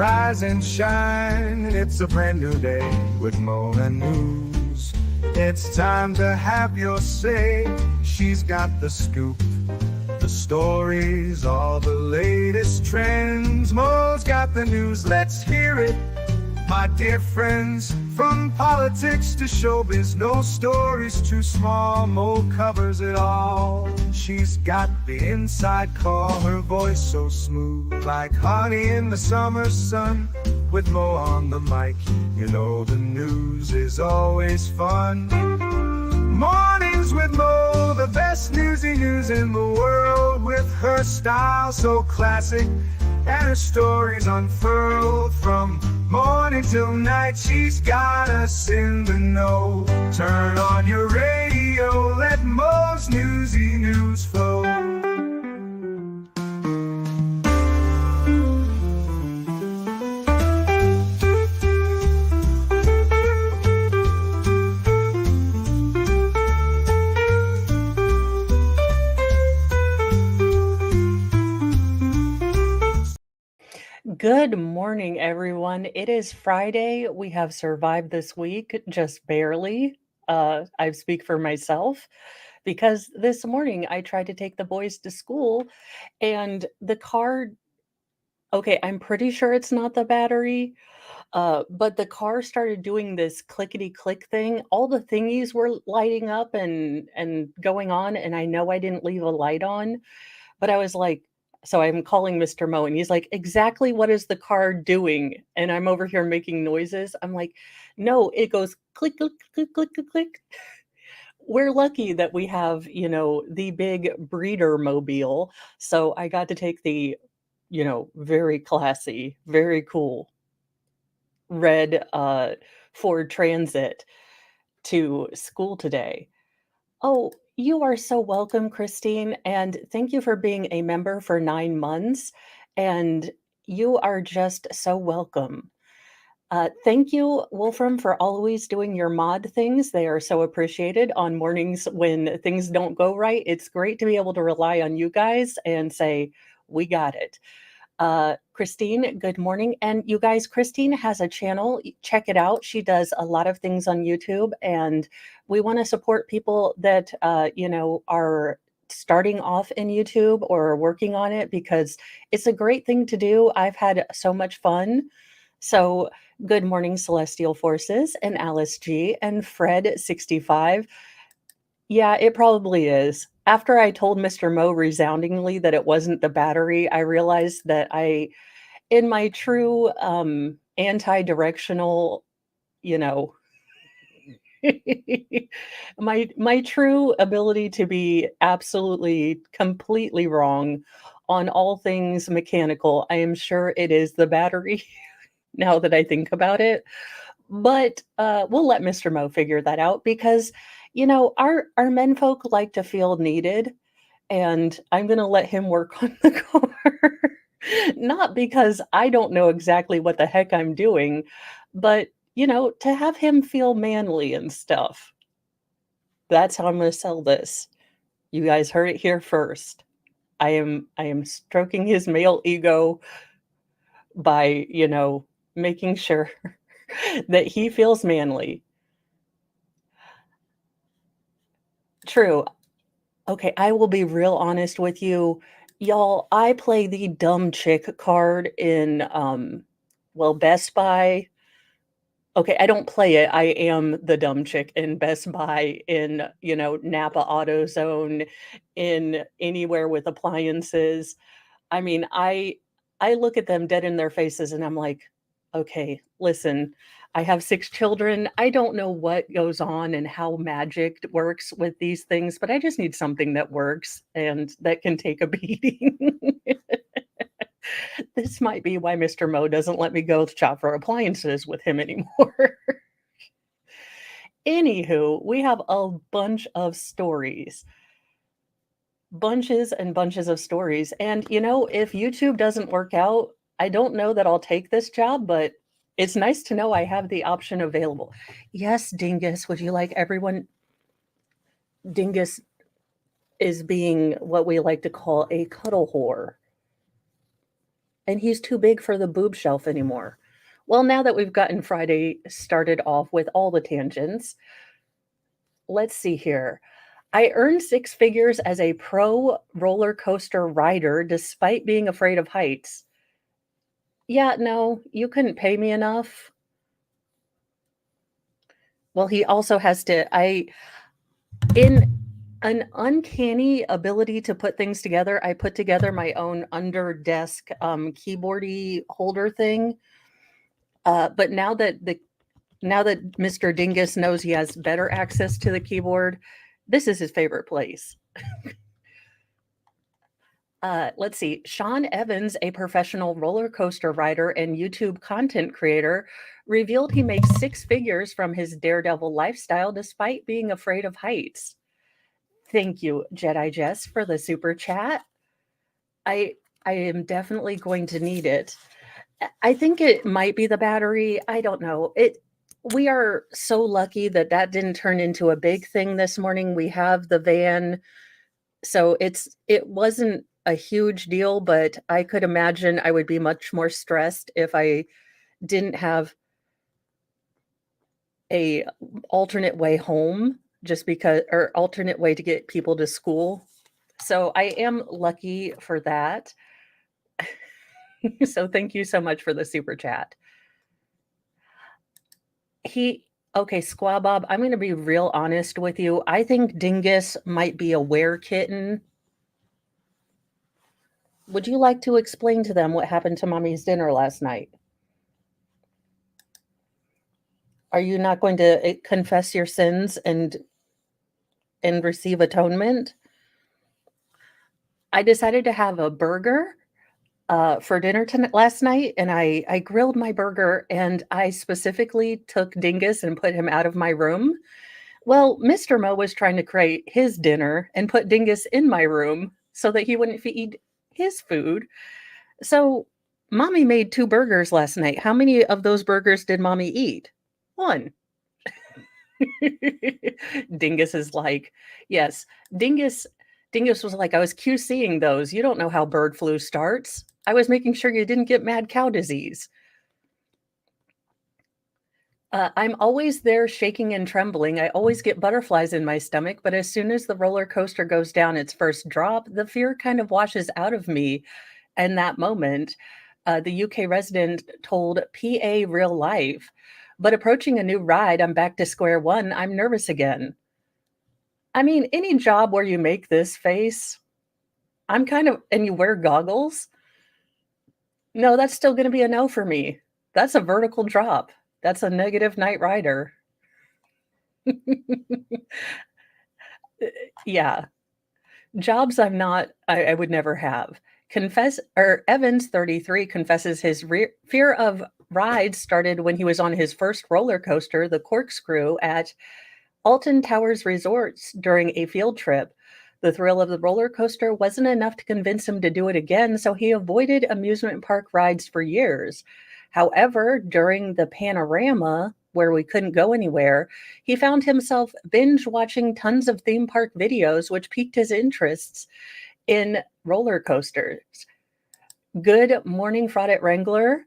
Rise and shine, it's a brand new day with Mona News. It's time to have your say. She's got the scoop, the stories, all the latest trends. Mo's got the news, let's hear it. My dear friends, from politics to showbiz, no story's too small. Mo covers it all. She's got the inside call, her voice so smooth, like honey in the summer sun. With Mo on the mic, you know the news is always fun. Mornings with Mo, the best newsy news in the world. With her style so classic and her stories unfurled, from morning till night, she's got us in the know. Turn on your radio, let Mo's newsy news flow. Good morning, everyone. It is Friday. We have survived this week, just barely. I speak for myself because this morning I tried to take the boys to school and the car, okay, I'm pretty sure it's not the battery, but the car started doing this clickety click thing. All the thingies were lighting up and going on, and I know I didn't leave a light on, but I was like, so I'm calling Mr. Mo and he's like, exactly what is the car doing? And I'm over here making noises. I'm like, no, it goes click, click, click, click, click, click. We're lucky that we have, the big breeder mobile. So I got to take the, very classy, very cool red Ford Transit to school today. Oh, you are so welcome, Christine, and thank you for being a member for 9 months, and you are just so welcome. Thank you, Wolfram, for always doing your mod things. They are so appreciated on mornings when things don't go right. It's great to be able to rely on you guys and say, "We got it." Christine, good morning. And you guys, Christine has a channel. Check it out. She does a lot of things on YouTube, and we want to support people that, are starting off in YouTube or are working on it because it's a great thing to do. I've had so much fun. So, good morning, Celestial Forces and Alice G and Fred65. Yeah, it probably is. After I told Mr. Mo resoundingly that it wasn't the battery, I realized that in my true anti-directional, you know, my true ability to be absolutely completely wrong on all things mechanical, I am sure it is the battery now that I think about it. But we'll let Mr. Mo figure that out because, our menfolk like to feel needed, and I'm going to let him work on the car. Not because I don't know exactly what the heck I'm doing, but, to have him feel manly and stuff. That's how I'm going to sell this. You guys heard it here first. I am stroking his male ego by, making sure that he feels manly. True. Okay, I will be real honest with you. Y'all, I play the dumb chick card in Best Buy. Okay, I don't play it. I am the dumb chick in Best Buy, in, Napa AutoZone, in anywhere with appliances. I mean, I look at them dead in their faces and I'm like, "Okay, listen, I have 6 children. I don't know what goes on and how magic works with these things, but I just need something that works and that can take a beating." This might be why Mr. Mo doesn't let me go shop for appliances with him anymore. Anywho, we have a bunch of stories. Bunches and bunches of stories. And, if YouTube doesn't work out, I don't know that I'll take this job, but it's nice to know I have the option available. Yes, Dingus, would you like everyone? Dingus is being what we like to call a cuddle whore. and he's too big for the boob shelf anymore. Well, now that we've gotten Friday started off with all the tangents, let's see here. I earned six figures as a pro roller coaster rider despite being afraid of heights. Yeah, no, you couldn't pay me enough. Well, he also has to, in an uncanny ability to put things together, I put together my own under desk keyboardy holder thing. But now that Mr. Dingus knows he has better access to the keyboard, this is his favorite place. Let's see. Sean Evans, a professional roller coaster rider and YouTube content creator, revealed he makes six figures from his daredevil lifestyle despite being afraid of heights. Thank you, Jedi Jess, for the super chat. I I am definitely going to need it. I think it might be the battery. I don't know. We are so lucky that that didn't turn into a big thing this morning. We have the van, so it wasn't a huge deal, but I could imagine I would be much more stressed if I didn't have a alternate way home just because or alternate way to get people to school. So I am lucky for that. So thank you so much for the super chat. He Okay, Squaw Bob, I'm gonna be real honest with you. I think Dingus might be a were kitten. Would you like to explain to them what happened to mommy's dinner last night? Are you not going to confess your sins and receive atonement? I decided to have a burger for dinner last night, and I grilled my burger, and I specifically took Dingus and put him out of my room. Well, Mr. Mo was trying to create his dinner and put Dingus in my room so that he wouldn't feed his food. So, mommy made two burgers last night. How many of those burgers did mommy eat? One. Dingus is like, yes, Dingus. Dingus was like, I was QCing those. You don't know how bird flu starts. I was making sure you didn't get mad cow disease. I'm always there shaking and trembling. I always get butterflies in my stomach, but as soon as the roller coaster goes down its first drop, the fear kind of washes out of me. And that moment, the UK resident told PA Real Life, but approaching a new ride, I'm back to square one. I'm nervous again. I mean, any job where you make this face, and you wear goggles, no, that's still going to be a no for me. That's a vertical drop. That's a negative night rider. Yeah. Jobs I would never have. Evans, 33, confesses his fear of rides started when he was on his first roller coaster, the Corkscrew, at Alton Towers Resorts during a field trip. The thrill of the roller coaster wasn't enough to convince him to do it again, so he avoided amusement park rides for years. However, during the panorama, where we couldn't go anywhere, he found himself binge watching tons of theme park videos, which piqued his interests in roller coasters. Good morning, Fraudette Wrangler.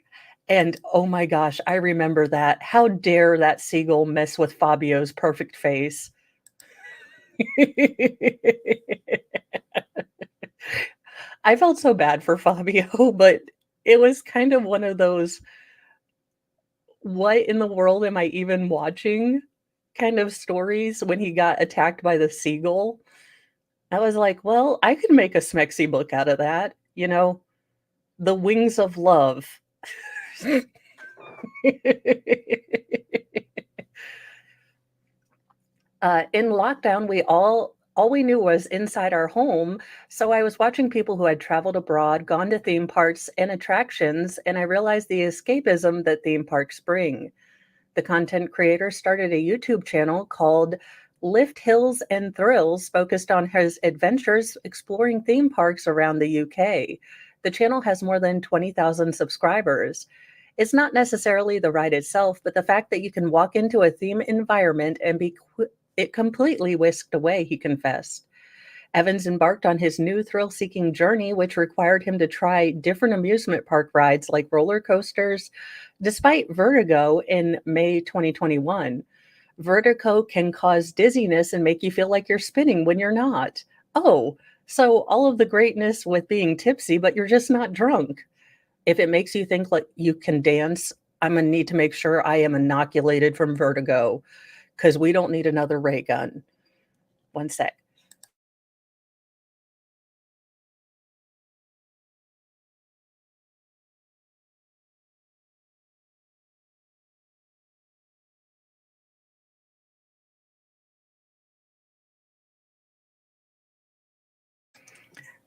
And oh my gosh, I remember that. How dare that seagull mess with Fabio's perfect face? I felt so bad for Fabio, but it was kind of one of those, what in the world am I even watching kind of stories when he got attacked by the seagull. I was like, well, I could make a Smexy book out of that, The Wings of Love. In lockdown, all we knew was inside our home. So I was watching people who had traveled abroad, gone to theme parks and attractions, and I realized the escapism that theme parks bring. The content creator started a YouTube channel called Lift Hills and Thrills, focused on his adventures exploring theme parks around the UK. The channel has more than 20,000 subscribers. It's not necessarily the ride itself, but the fact that you can walk into a theme environment and be it completely whisked away, he confessed. Evans embarked on his new thrill seeking journey, which required him to try different amusement park rides like roller coasters, despite vertigo in May 2021. Vertigo can cause dizziness and make you feel like you're spinning when you're not. Oh, so all of the greatness with being tipsy, but you're just not drunk. If it makes you think like you can dance, I'm gonna need to make sure I am inoculated from vertigo because we don't need another ray gun. One sec.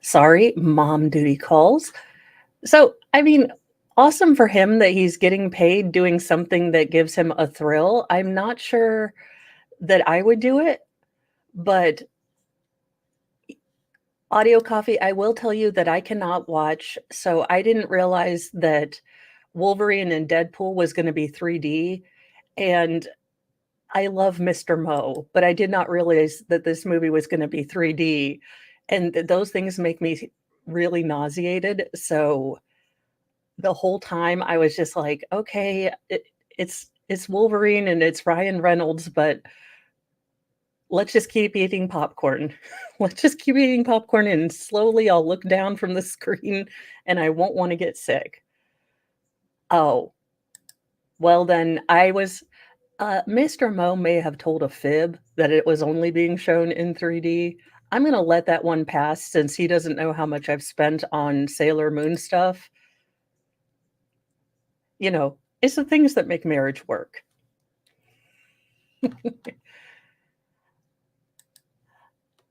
Sorry, mom duty calls. So, I mean, awesome for him that he's getting paid doing something that gives him a thrill. I'm not sure that I would do it, but audio coffee, I will tell you that I cannot watch. So I didn't realize that Wolverine and Deadpool was going to be 3D. And I love Mr. Mo, but I did not realize that this movie was going to be 3D. And those things make me really nauseated. So the whole time I was just like, okay, it's Wolverine and it's Ryan Reynolds, but let's just keep eating popcorn. Let's just keep eating popcorn and slowly I'll look down from the screen and I won't want to get sick. Oh, well then Mr. Mo may have told a fib that it was only being shown in 3D. I'm going to let that one pass since he doesn't know how much I've spent on Sailor Moon stuff. You know, it's the things that make marriage work.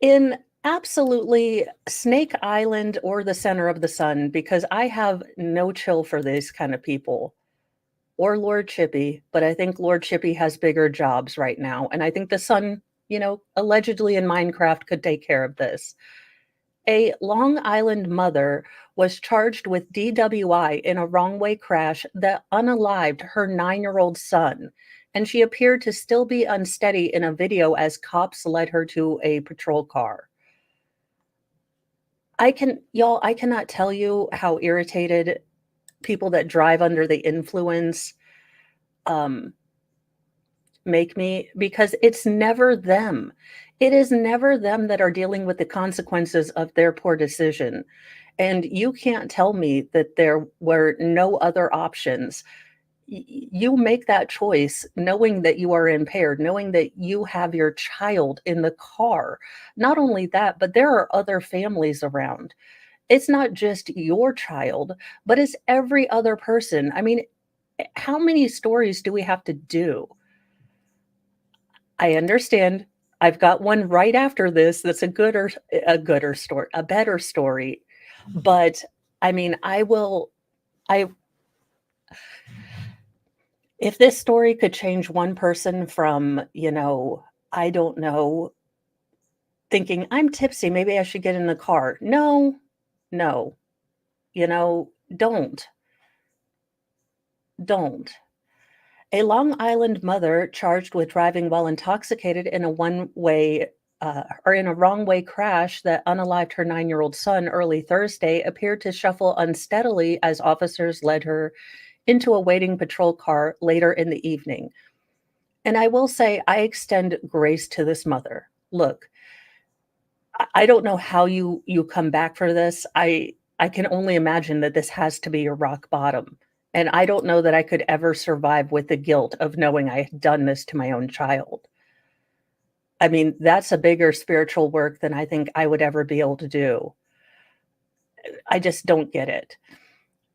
In absolutely Snake Island or the Center of the Sun, because I have no chill for these kind of people. Or Lord Chippy, but I think Lord Chippy has bigger jobs right now, and I think the Sun, allegedly in Minecraft could take care of this. A Long Island mother was charged with DWI in a wrong-way crash that unalived her 9-year-old son, and she appeared to still be unsteady in a video as cops led her to a patrol car. I cannot tell you how irritated people that drive under the influence, um, make me because it's never them. It is never them that are dealing with the consequences of their poor decision. And you can't tell me that there were no other options. You make that choice knowing that you are impaired, knowing that you have your child in the car. Not only that, but there are other families around. It's not just your child, but it's every other person. I mean, how many stories do we have to do? I understand. I've got one right after this that's a better story. But I mean, I if this story could change one person from, I don't know, thinking I'm tipsy, maybe I should get in the car. No, no, don't, don't. A Long Island mother charged with driving while intoxicated in a one-way or in a wrong-way crash that unalived her 9-year-old son early Thursday appeared to shuffle unsteadily as officers led her into a waiting patrol car later in the evening. And I will say, I extend grace to this mother. Look, I don't know how you come back for this. I can only imagine that this has to be your rock bottom. And I don't know that I could ever survive with the guilt of knowing I had done this to my own child. I mean, that's a bigger spiritual work than I think I would ever be able to do. I just don't get it.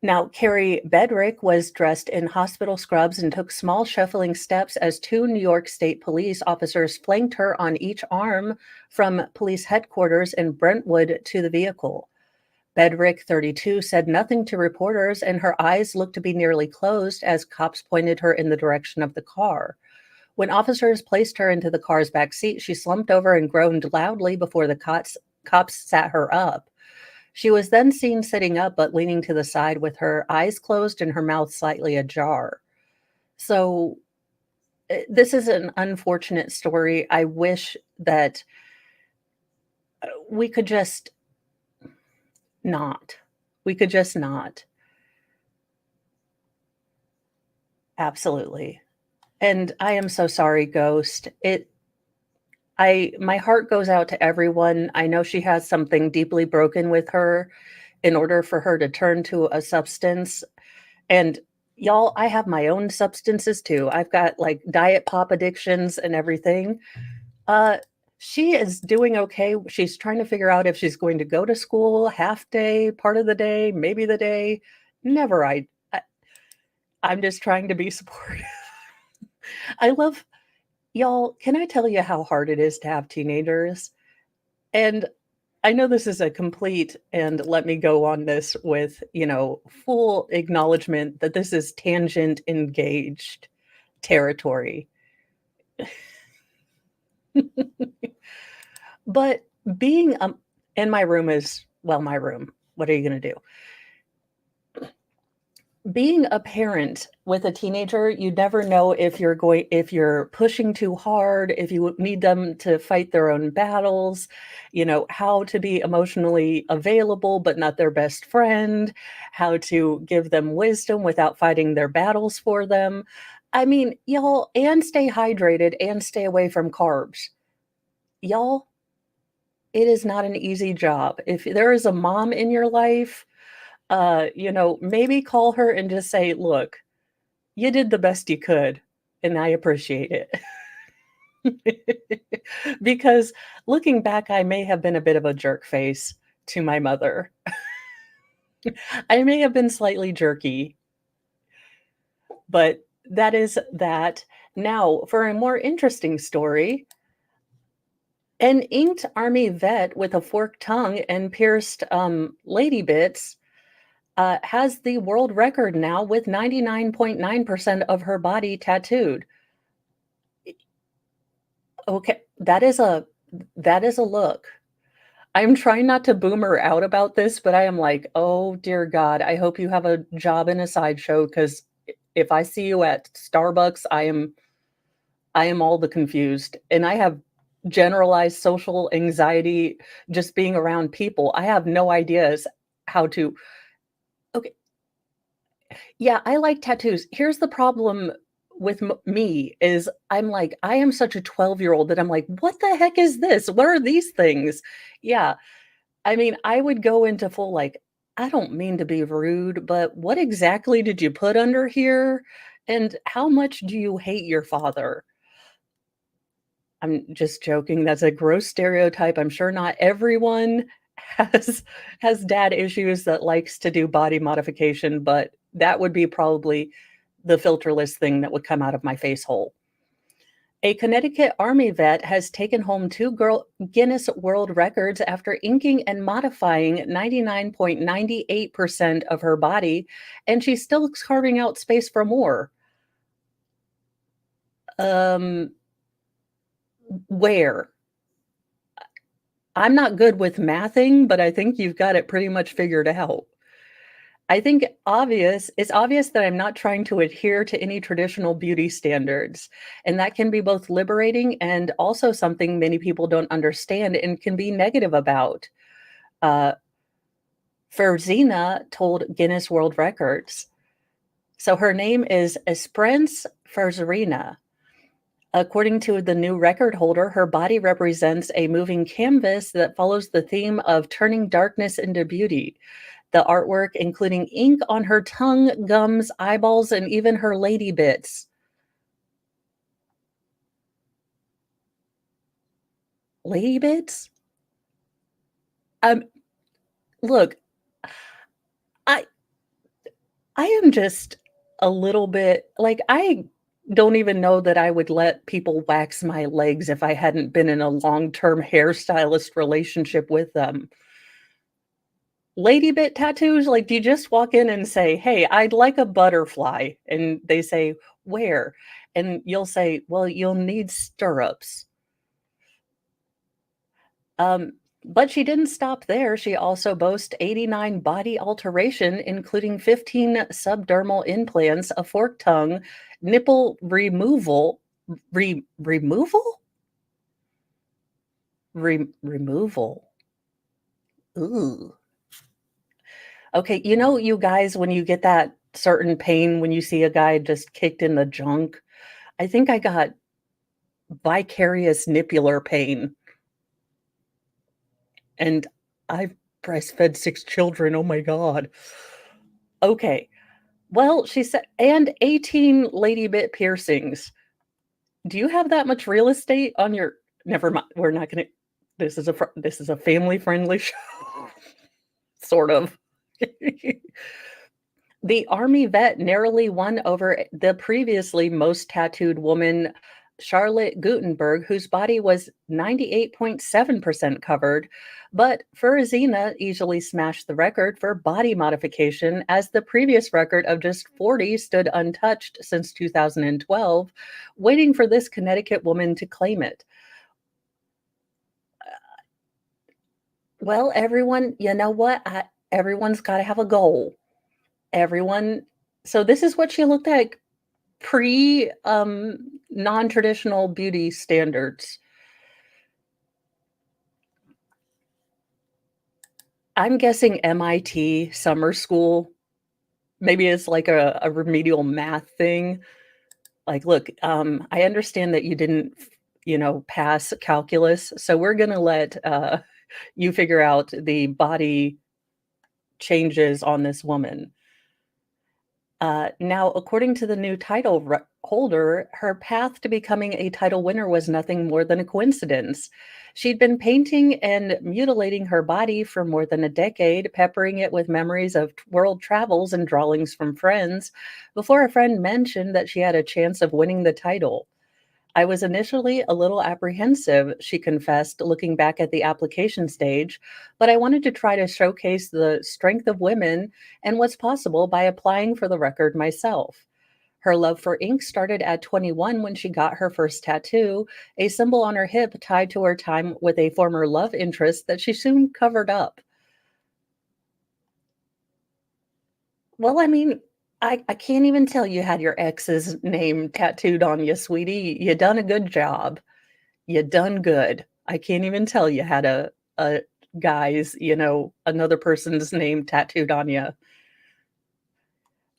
Now, Carrie Bedrick was dressed in hospital scrubs and took small shuffling steps as two New York State police officers flanked her on each arm from police headquarters in Brentwood to the vehicle. Bedrick, 32, said nothing to reporters, and her eyes looked to be nearly closed as cops pointed her in the direction of the car. When officers placed her into the car's back seat, she slumped over and groaned loudly before the cops sat her up. She was then seen sitting up but leaning to the side with her eyes closed and her mouth slightly ajar. So, this is an unfortunate story. I wish that We could just not. We could just not. Absolutely. And I am so sorry, Ghost. My heart goes out to everyone. I know she has something deeply broken with her in order for her to turn to a substance. And y'all, I have my own substances too. I've got like diet pop addictions and everything. Uh, she is doing okay. She's trying to figure out if she's going to go to school half day, part of the day, maybe the day. Never. I'm just trying to be supportive. I love y'all. Can I tell you how hard it is to have teenagers? And I know this is a complete, and let me go on this with, full acknowledgement that this is tangent engaged territory. But being and my room is, well, my room. What are you going to do? Being a parent with a teenager, you never know if you're pushing too hard, if you need them to fight their own battles, how to be emotionally available but not their best friend, how to give them wisdom without fighting their battles for them. I mean, y'all, and stay hydrated and stay away from carbs. Y'all, it is not an easy job. If there is a mom in your life, maybe call her and just say, "Look, you did the best you could, and I appreciate it." Because looking back, I may have been a bit of a jerk face to my mother. I may have been slightly jerky, but that is that. Now, for a more interesting story, an inked army vet with a forked tongue and pierced lady bits has the world record now with 99.9% of her body tattooed. Okay, that is a look. I'm trying not to boomer out about this, but I am like, "Oh, dear God, I hope you have a job in a sideshow, 'cause if I see you at Starbucks, I am all the confused, and I have generalized social anxiety just being around people. I have no ideas how to. Okay, yeah, I like tattoos. Here's the problem with me is I'm like, I am such a 12-year-old that I'm like, "What the heck is this? What are these things?" Yeah, I mean, I would go into full like, "I don't mean to be rude, but what exactly did you put under here? And how much do you hate your father?" I'm just joking. That's a gross stereotype. I'm sure not everyone has has dad issues that likes to do body modification, but that would be probably the filterless thing that would come out of my face hole. A Connecticut Army vet has taken home two Guinness World Records after inking and modifying 99.98% of her body, and she's still carving out space for more. Um, where? I'm not good with mathing, but I think you've got it pretty much figured out. I think it's obvious that I'm not trying to adhere to any traditional beauty standards, and that can be both liberating and also something many people don't understand and can be negative about. Uh, Ferzina told Guinness World Records. So her name is Esperance Ferzina. According to the new record holder, her body represents a moving canvas that follows the theme of turning darkness into beauty. The artwork, including ink on her tongue, gums, eyeballs, and even her lady bits. Lady bits? Um, look, I I am just a little bit like I don't even know that I would let people wax my legs if I hadn't been in a long-term hairstylist relationship with them. Lady bit tattoos, like, do you just walk in and say, "Hey, I'd like a butterfly," and they say, "Where?" And you'll say, "Well, you'll need stirrups." Um, but she didn't stop there. She also boasts 89 body alteration, including 15 subdermal implants, a forked tongue, nipple removal, removal? Removal. Ooh. Okay, you guys, when you get that certain pain when you see a guy just kicked in the junk, I think I got vicarious nipular pain, and I've breastfed 6 children, oh my god. Okay, well, she said and 18 lady bit piercings. Do you have that much real estate on your never mind, we're not gonna this is a family-friendly show, sort of. The Army vet narrowly won over the previously most tattooed woman, Charlotte Gutenberg, whose body was 98.7% covered, but Furizina easily smashed the record for body modification as the previous record of just 40 stood untouched since 2012, waiting for this Connecticut woman to claim it. Well, everyone, you know what? Everyone's got to have a goal. Everyone so this is what she looked like pre, non-traditional beauty standards. I'm guessing MIT summer school, maybe it's like a remedial math thing. Like, "Look, I understand that you didn't pass calculus, so we're gonna let, you figure out the body changes on this woman." Now, according to the new title holder, her path to becoming a title winner was nothing more than a coincidence. She'd been painting and mutilating her body for more than a decade, peppering it with memories of world travels and drawings from friends, before a friend mentioned that she had a chance of winning the title. I was initially a little apprehensive, she confessed, looking back at the application stage, but I wanted to try to showcase the strength of women and what's possible by applying for the record myself. Her love for ink started at 21 when she got her first tattoo, a symbol on her hip tied to her time with a former love interest that she soon covered up. Well, I mean, I can't even tell you had your ex's name tattooed on you, sweetie. You done a good job. You done good. I can't even tell you had a guy's, another person's name tattooed on you.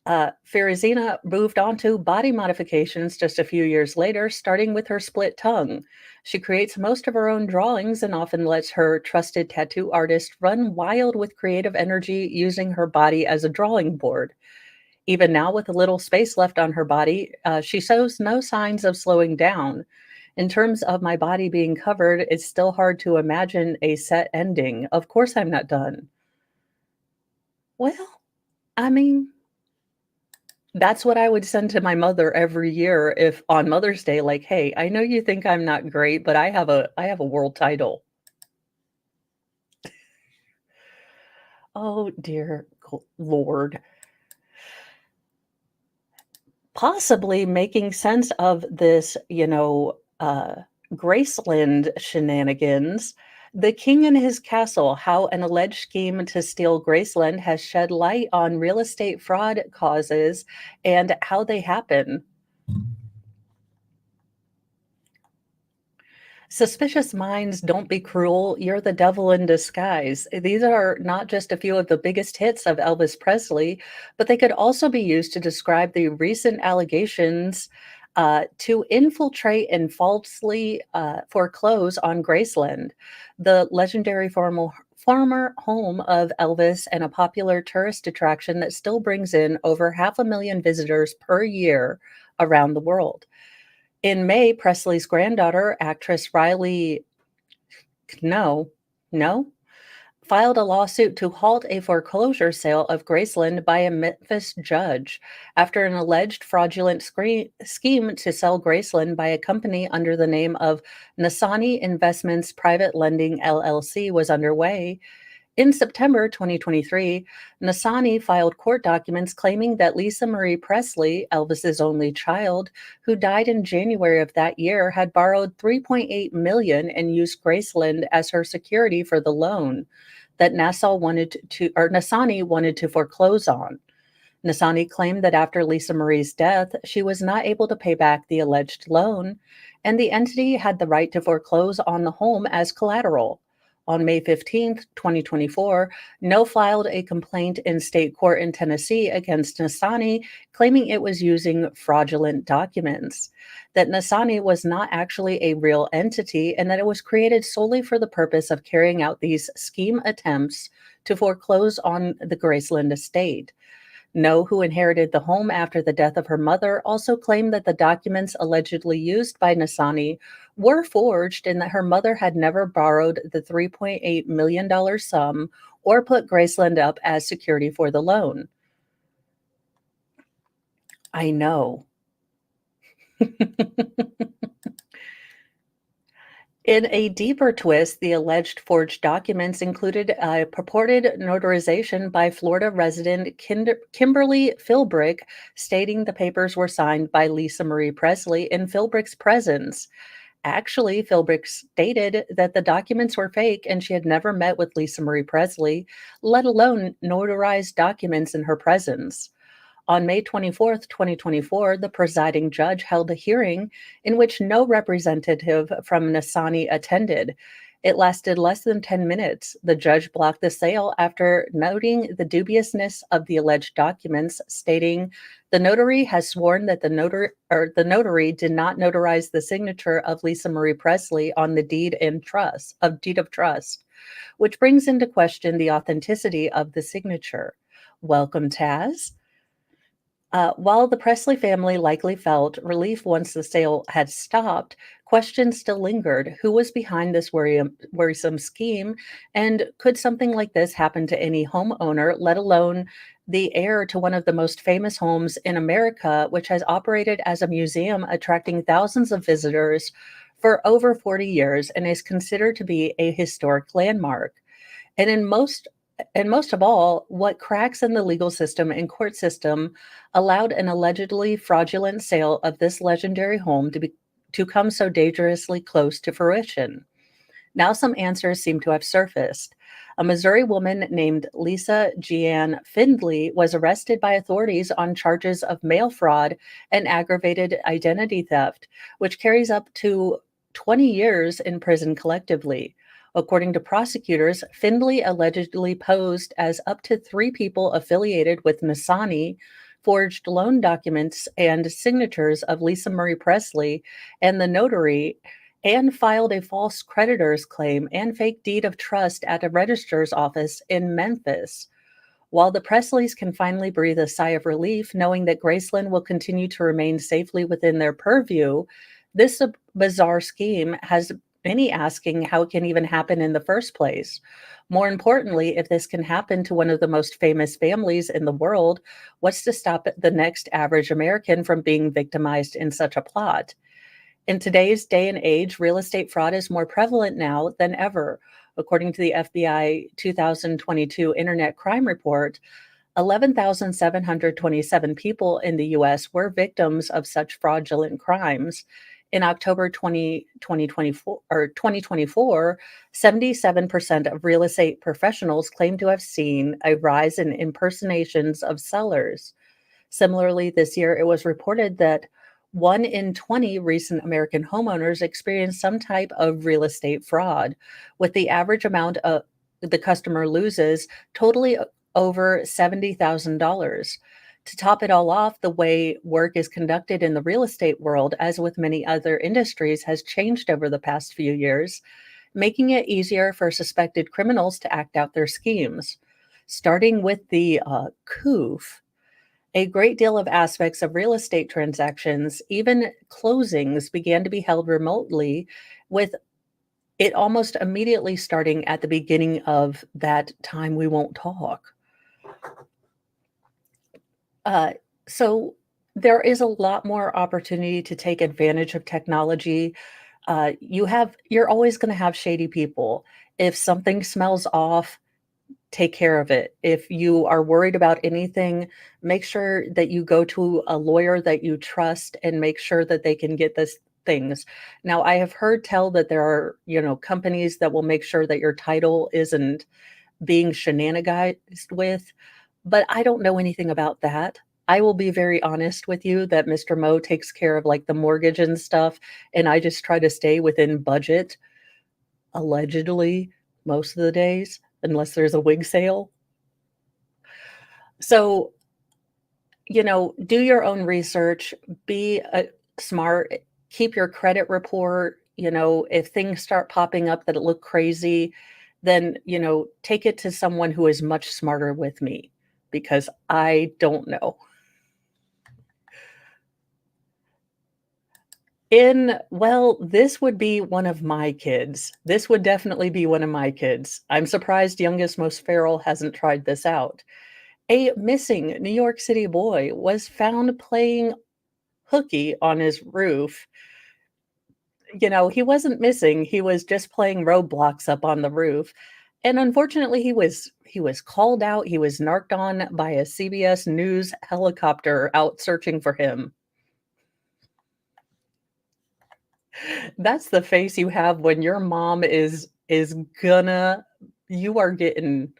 Farizina moved on to body modifications just a few years later, starting with her split tongue. She creates most of her own drawings and often lets her trusted tattoo artist run wild with creative energy using her body as a drawing board. Even now, with a little space left on her body, she shows no signs of slowing down. In terms of my body being covered, it's still hard to imagine a set ending. Of course, I'm not done. Well, I mean, that's what I would send to my mother every year if on Mother's Day, like, hey, I know you think I'm not great, but I have a world title. Oh dear Lord. Possibly making sense of this, Graceland shenanigans. The King and His Castle: How an Alleged Scheme to Steal Graceland Has Shed Light on Real Estate Fraud Causes and How They Happen. Suspicious minds, don't be cruel. You're the devil in disguise. These are not just a few of the biggest hits of Elvis Presley, but they could also be used to describe the recent allegations to infiltrate and falsely foreclose on Graceland, the legendary former home of Elvis and a popular tourist attraction that still brings in over 500,000 visitors per year around the world. In May, Presley's granddaughter, actress Riley no, no, filed a lawsuit to halt a foreclosure sale of Graceland by a Memphis judge after an alleged fraudulent scheme to sell Graceland by a company under the name of Nasani Investments Private Lending LLC was underway. In September 2023, Nasani filed court documents claiming that Lisa Marie Presley, Elvis's only child, who died in January of that year, had borrowed $3.8 million and used Graceland as her security for the loan that Nasani wanted to foreclose on. Nasani claimed that after Lisa Marie's death, she was not able to pay back the alleged loan, and the entity had the right to foreclose on the home as collateral. On May 15th, 2024, No filed a complaint in state court in Tennessee against Nasani, claiming it was using fraudulent documents, that Nasani was not actually a real entity, and that it was created solely for the purpose of carrying out these scheme attempts to foreclose on the Graceland estate. No, who inherited the home after the death of her mother, also claimed that the documents allegedly used by Nasani were forged and that her mother had never borrowed the $3.8 million sum or put Graceland up as security for the loan. I know. In a deeper twist, the alleged forged documents included a purported notarization by Florida resident Kimberly Philbrick, stating the papers were signed by Lisa Marie Presley in Philbrick's presence. Actually, Philbrick stated that the documents were fake and she had never met with Lisa Marie Presley, let alone notarized documents in her presence. On May 24th, 2024, the presiding judge held a hearing in which no representative from Nasani attended. It lasted less than 10 minutes. The judge blocked the sale after noting the dubiousness of the alleged documents, stating the notary has sworn that the notary did not notarize the signature of Lisa Marie Presley on the deed of trust, which brings into question the authenticity of the signature. Welcome, Taz. While the Presley family likely felt relief once the sale had stopped, questions still lingered. Who was behind this worrisome scheme? And could something like this happen to any homeowner, let alone the heir to one of the most famous homes in America, which has operated as a museum, attracting thousands of visitors for over 40 years and is considered to be a historic landmark? And in most and most of all, what cracks in the legal system and court system allowed an allegedly fraudulent sale of this legendary home to come so dangerously close to fruition? Now some answers seem to have surfaced. A Missouri woman named Lisa Jeanne Findley was arrested by authorities on charges of mail fraud and aggravated identity theft, which carries up to 20 years in prison collectively. According to prosecutors, Findley allegedly posed as up to 3 people affiliated with Nasani, forged loan documents and signatures of Lisa Marie Presley and the notary, and filed a false creditor's claim and fake deed of trust at a registrar's office in Memphis. While the Presleys can finally breathe a sigh of relief knowing that Graceland will continue to remain safely within their purview, this bizarre scheme has many asking how it can even happen in the first place. More importantly, if this can happen to one of the most famous families in the world, what's to stop the next average American from being victimized in such a plot? In today's day and age, real estate fraud is more prevalent now than ever. According to the FBI 2022 Internet Crime Report, 11,727 people in the U.S. were victims of such fraudulent crimes. In October 2024, 77% of real estate professionals claim to have seen a rise in impersonations of sellers. Similarly, this year it was reported that 1 in 20 recent American homeowners experienced some type of real estate fraud, with the average amount of the customer loses totally over $70,000. To top it all off, the way work is conducted in the real estate world, as with many other industries, has changed over the past few years, making it easier for suspected criminals to act out their schemes. Starting with the COOF, a great deal of aspects of real estate transactions, even closings, began to be held remotely, with it almost immediately starting at the beginning of that time we won't talk. Uh, so there is a lot more opportunity to take advantage of technology. You're always going to have shady people. If something smells off, take care of it. If you are worried about anything, make sure that you go to a lawyer that you trust and make sure that they can get this things. Now, I have heard tell that there are, companies that will make sure that your title isn't being shenanigized with, but I don't know anything about that. I will be very honest with you that Mr. Mo takes care of like the mortgage and stuff, and I just try to stay within budget, allegedly. most of the days, unless there's a wig sale. So, do your own research, be smart, keep your credit report. If things start popping up that look crazy, then, take it to someone who is much smarter with me because I don't know. Well, this would be one of my kids. This would definitely be one of my kids. I'm surprised youngest, most feral hasn't tried this out. A missing New York City boy was found playing hooky on his roof. He wasn't missing, he was just playing roadblocks up on the roof. And unfortunately, he was called out, he was narked on by a CBS News helicopter out searching for him. That's the face you have when your mom is gonna you are getting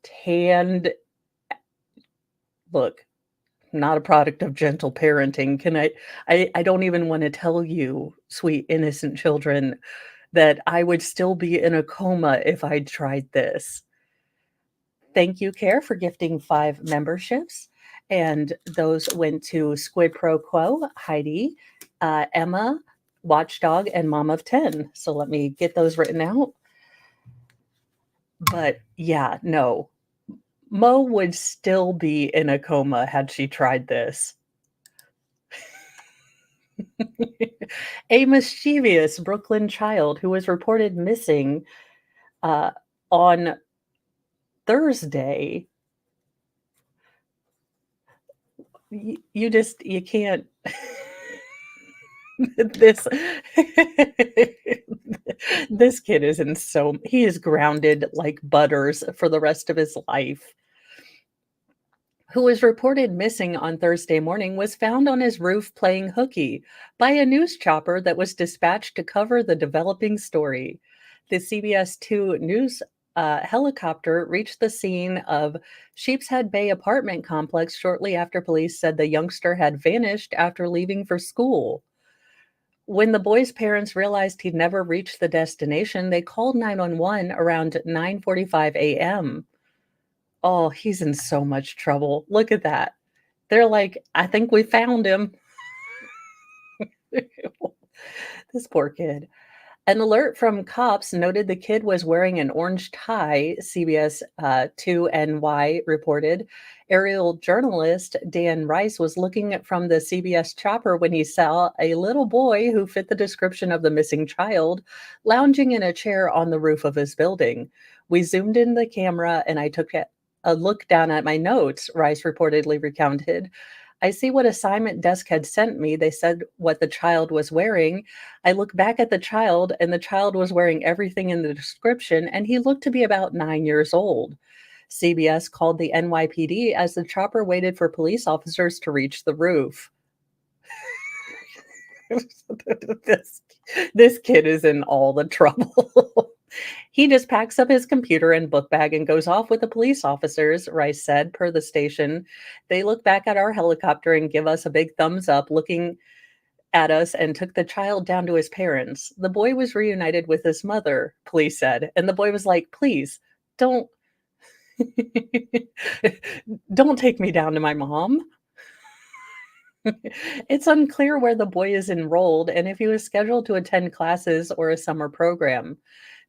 tanned. Look, not a product of gentle parenting. I don't even wanna tell you, sweet innocent children, that I would still be in a coma if I tried this. Thank you, Care, for gifting 5 memberships, and those went to Squid Pro Quo, Heidi, Emma, Watchdog, and Mom of 10. So let me get those written out. But yeah, no, Mo would still be in a coma had she tried this. A mischievous Brooklyn child who was reported missing uh, on Thursday. You can't. this this kid is he is grounded like butters for the rest of his life. Who was reported missing on Thursday morning was found on his roof playing hooky by a news chopper that was dispatched to cover the developing story. The CBS 2 news helicopter reached the scene of Sheepshead Bay apartment complex shortly after police said the youngster had vanished after leaving for school. When the boy's parents realized he'd never reached the destination, they called 911 around 9:45 a.m. Oh, he's in so much trouble. Look at that. They're like, "I think we found him." This poor kid. An alert from cops noted the kid was wearing an orange tie, CBS 2NY reported. Aerial journalist Dan Rice was looking from the CBS chopper when he saw a little boy who fit the description of the missing child lounging in a chair on the roof of his building. We zoomed in the camera and I took a look down at my notes, Rice reportedly recounted. I see what assignment desk had sent me. They said what the child was wearing. I look back at the child, and the child was wearing everything in the description, and he looked to be about 9 years old. CBS called the NYPD as the chopper waited for police officers to reach the roof. this, this kid is in all the trouble. He just packs up his computer and book bag and goes off with the police officers, Rice said, per the station. They look back at our helicopter and give us a big thumbs up, looking at us, and took the child down to his parents. The boy was reunited with his mother, police said. And the boy was like, please, don't don't take me down to my mom. It's unclear where the boy is enrolled and if he was scheduled to attend classes or a summer program.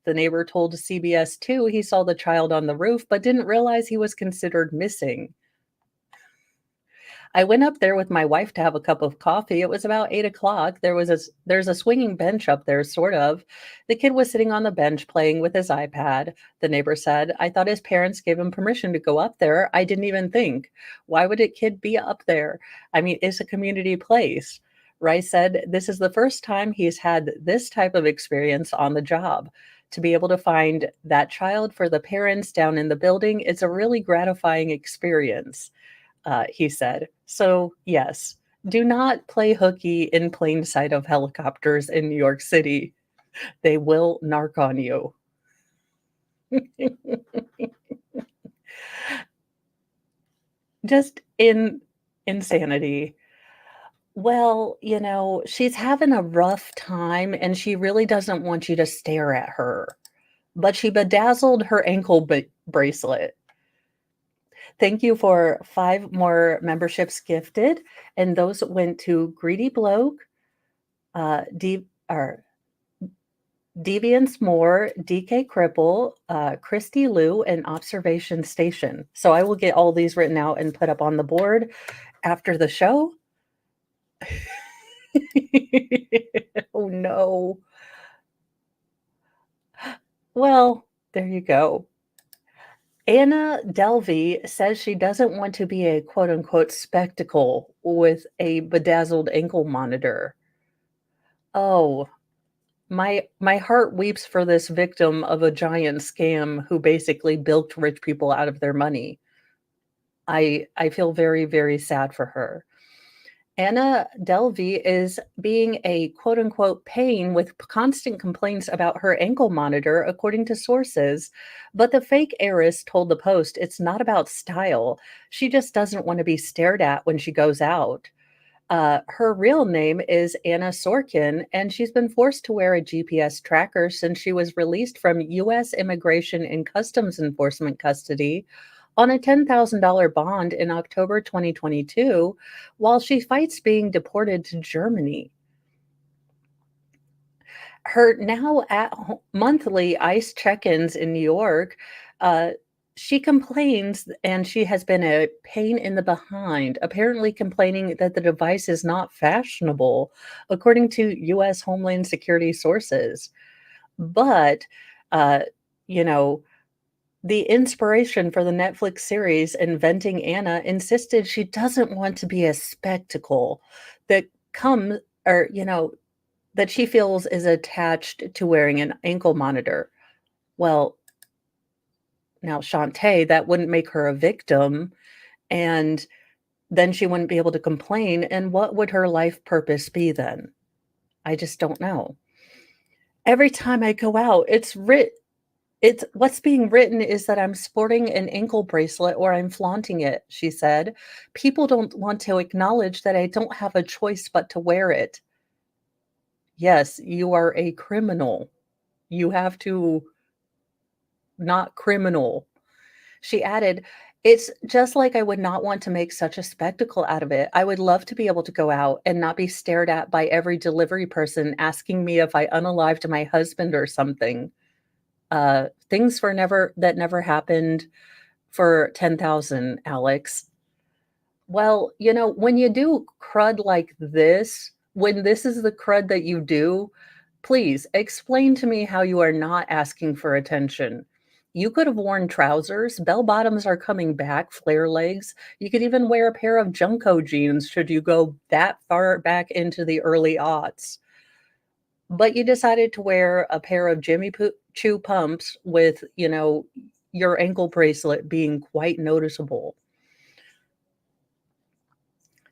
The neighbor told CBS 2 he saw the child on the roof but didn't realize he was considered missing. I went up there with my wife to have a cup of coffee. It was about 8 o'clock. There's a swinging bench up there, sort of. The kid was sitting on the bench playing with his iPad, the neighbor said. I thought his parents gave him permission to go up there. I didn't even think. Why would a kid be up there? I mean, it's a community place. Rice said this is the first time he's had this type of experience on the job. To be able to find that child for the parents down in the building, it's a really gratifying experience. He said. So, yes, do not play hooky in plain sight of helicopters in New York City. They will narc on you. Just insanity. Well, she's having a rough time and she really doesn't want you to stare at her, but she bedazzled her ankle bracelet. Thank you for 5 more memberships gifted, and those went to Greedy Bloke, or Deviance Moore, DK Cripple, Christy Lou, and Observation Station. So I will get all these written out and put up on the board after the show. Oh no. Well, there you go. Anna Delvey says she doesn't want to be a quote unquote spectacle with a bedazzled ankle monitor. Oh, my heart weeps for this victim of a giant scam who basically bilked rich people out of their money. I feel very, very sad for her. Anna Delvey is being a quote unquote pain with constant complaints about her ankle monitor, according to sources. But the fake heiress told the Post it's not about style. She just doesn't want to be stared at when she goes out. Her real name is Anna Sorkin, and she's been forced to wear a GPS tracker since she was released from U.S. Immigration and Customs Enforcement custody on a $10,000 bond in October 2022 while she fights being deported to Germany. Her now monthly ICE check-ins in New York, she complains and she has been a pain in the behind, apparently complaining that the device is not fashionable, according to US Homeland Security sources. But, uh, you know, the inspiration for the Netflix series Inventing Anna insisted she doesn't want to be a spectacle that comes or, that she feels is attached to wearing an ankle monitor. Well, now Shantae, that wouldn't make her a victim, and then she wouldn't be able to complain, and what would her life purpose be then? I just don't know. Every time I go out, it's what's being written is that I'm sporting an ankle bracelet or I'm flaunting it, she said. People don't want to acknowledge that I don't have a choice but to wear it. Yes, you are a criminal. You have to not criminal. She added, "It's just like I would not want to make such a spectacle out of it. I would love to be able to go out and not be stared at by every delivery person asking me if I unalived my husband or something. Things for never that never happened for 10,000, Alex." Well, when you do crud like this, when this is the crud that you do, please explain to me how you are not asking for attention. You could have worn trousers. Bell bottoms are coming back, flare legs. You could even wear a pair of Junko jeans should you go that far back into the early aughts. But you decided to wear a pair of Jimmy Choo pumps with, your ankle bracelet being quite noticeable.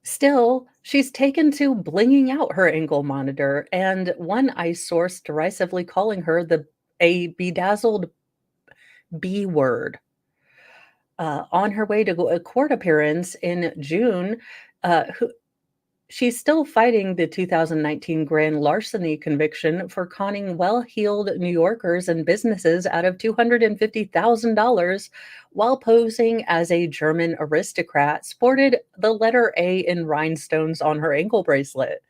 Still, she's taken to blinging out her ankle monitor, and one ICE source derisively calling her a bedazzled B word. On her way to a court appearance in June, who she's still fighting the 2019 grand larceny conviction for conning well-heeled New Yorkers and businesses out of $250,000 while posing as a German aristocrat, sported the letter A in rhinestones on her ankle bracelet.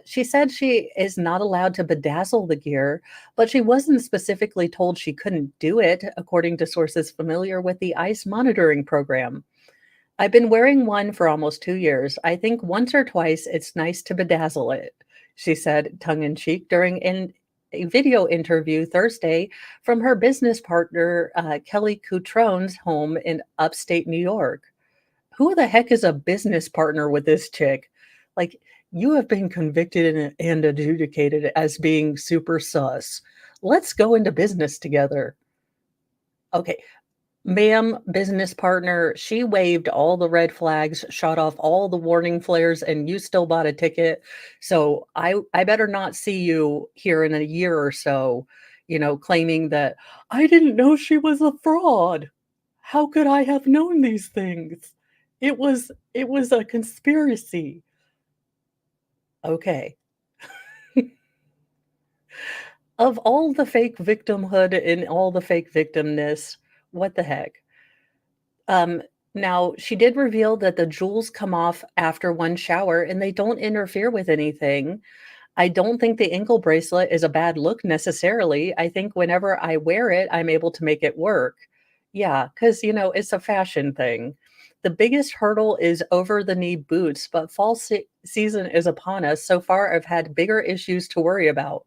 She said she is not allowed to bedazzle the gear, but she wasn't specifically told she couldn't do it, according to sources familiar with the ICE monitoring program. "I've been wearing one for almost 2 years. I think once or twice it's nice to bedazzle it," she said tongue in cheek during a video interview Thursday from her business partner, Kelly Cutrone's home in upstate New York. Who the heck is a business partner with this chick? Like, you have been convicted and adjudicated as being super sus. Let's go into business together. Okay, ma'am, business partner, she waved all the red flags, shot off all the warning flares, and you still bought a ticket. So I better not see you here in a year or so, claiming that I didn't know she was a fraud. How could I have known these things? It was a conspiracy. Okay. Of all the fake victimhood and all the fake victimness, what the heck? Um, Now she did reveal that the jewels come off after one shower and they don't interfere with anything. I don't think the ankle bracelet is a bad look necessarily. I think whenever I wear it, I'm able to make it work. Yeah, because, it's a fashion thing. The biggest hurdle is over the knee boots, but fall season is upon us. So far, I've had bigger issues to worry about.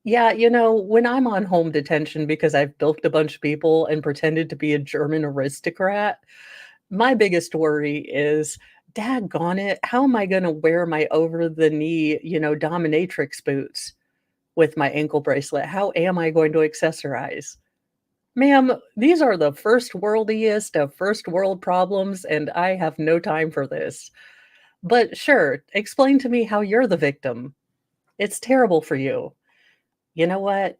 Yeah, when I'm on home detention because I've bilked a bunch of people and pretended to be a German aristocrat, my biggest worry is, daggone it, how am I gonna wear my over the knee, dominatrix boots with my ankle bracelet? How am I going to accessorize? Ma'am, these are the first worldiest of first world problems, and I have no time for this. But sure, explain to me how you're the victim. It's terrible for you. You know what?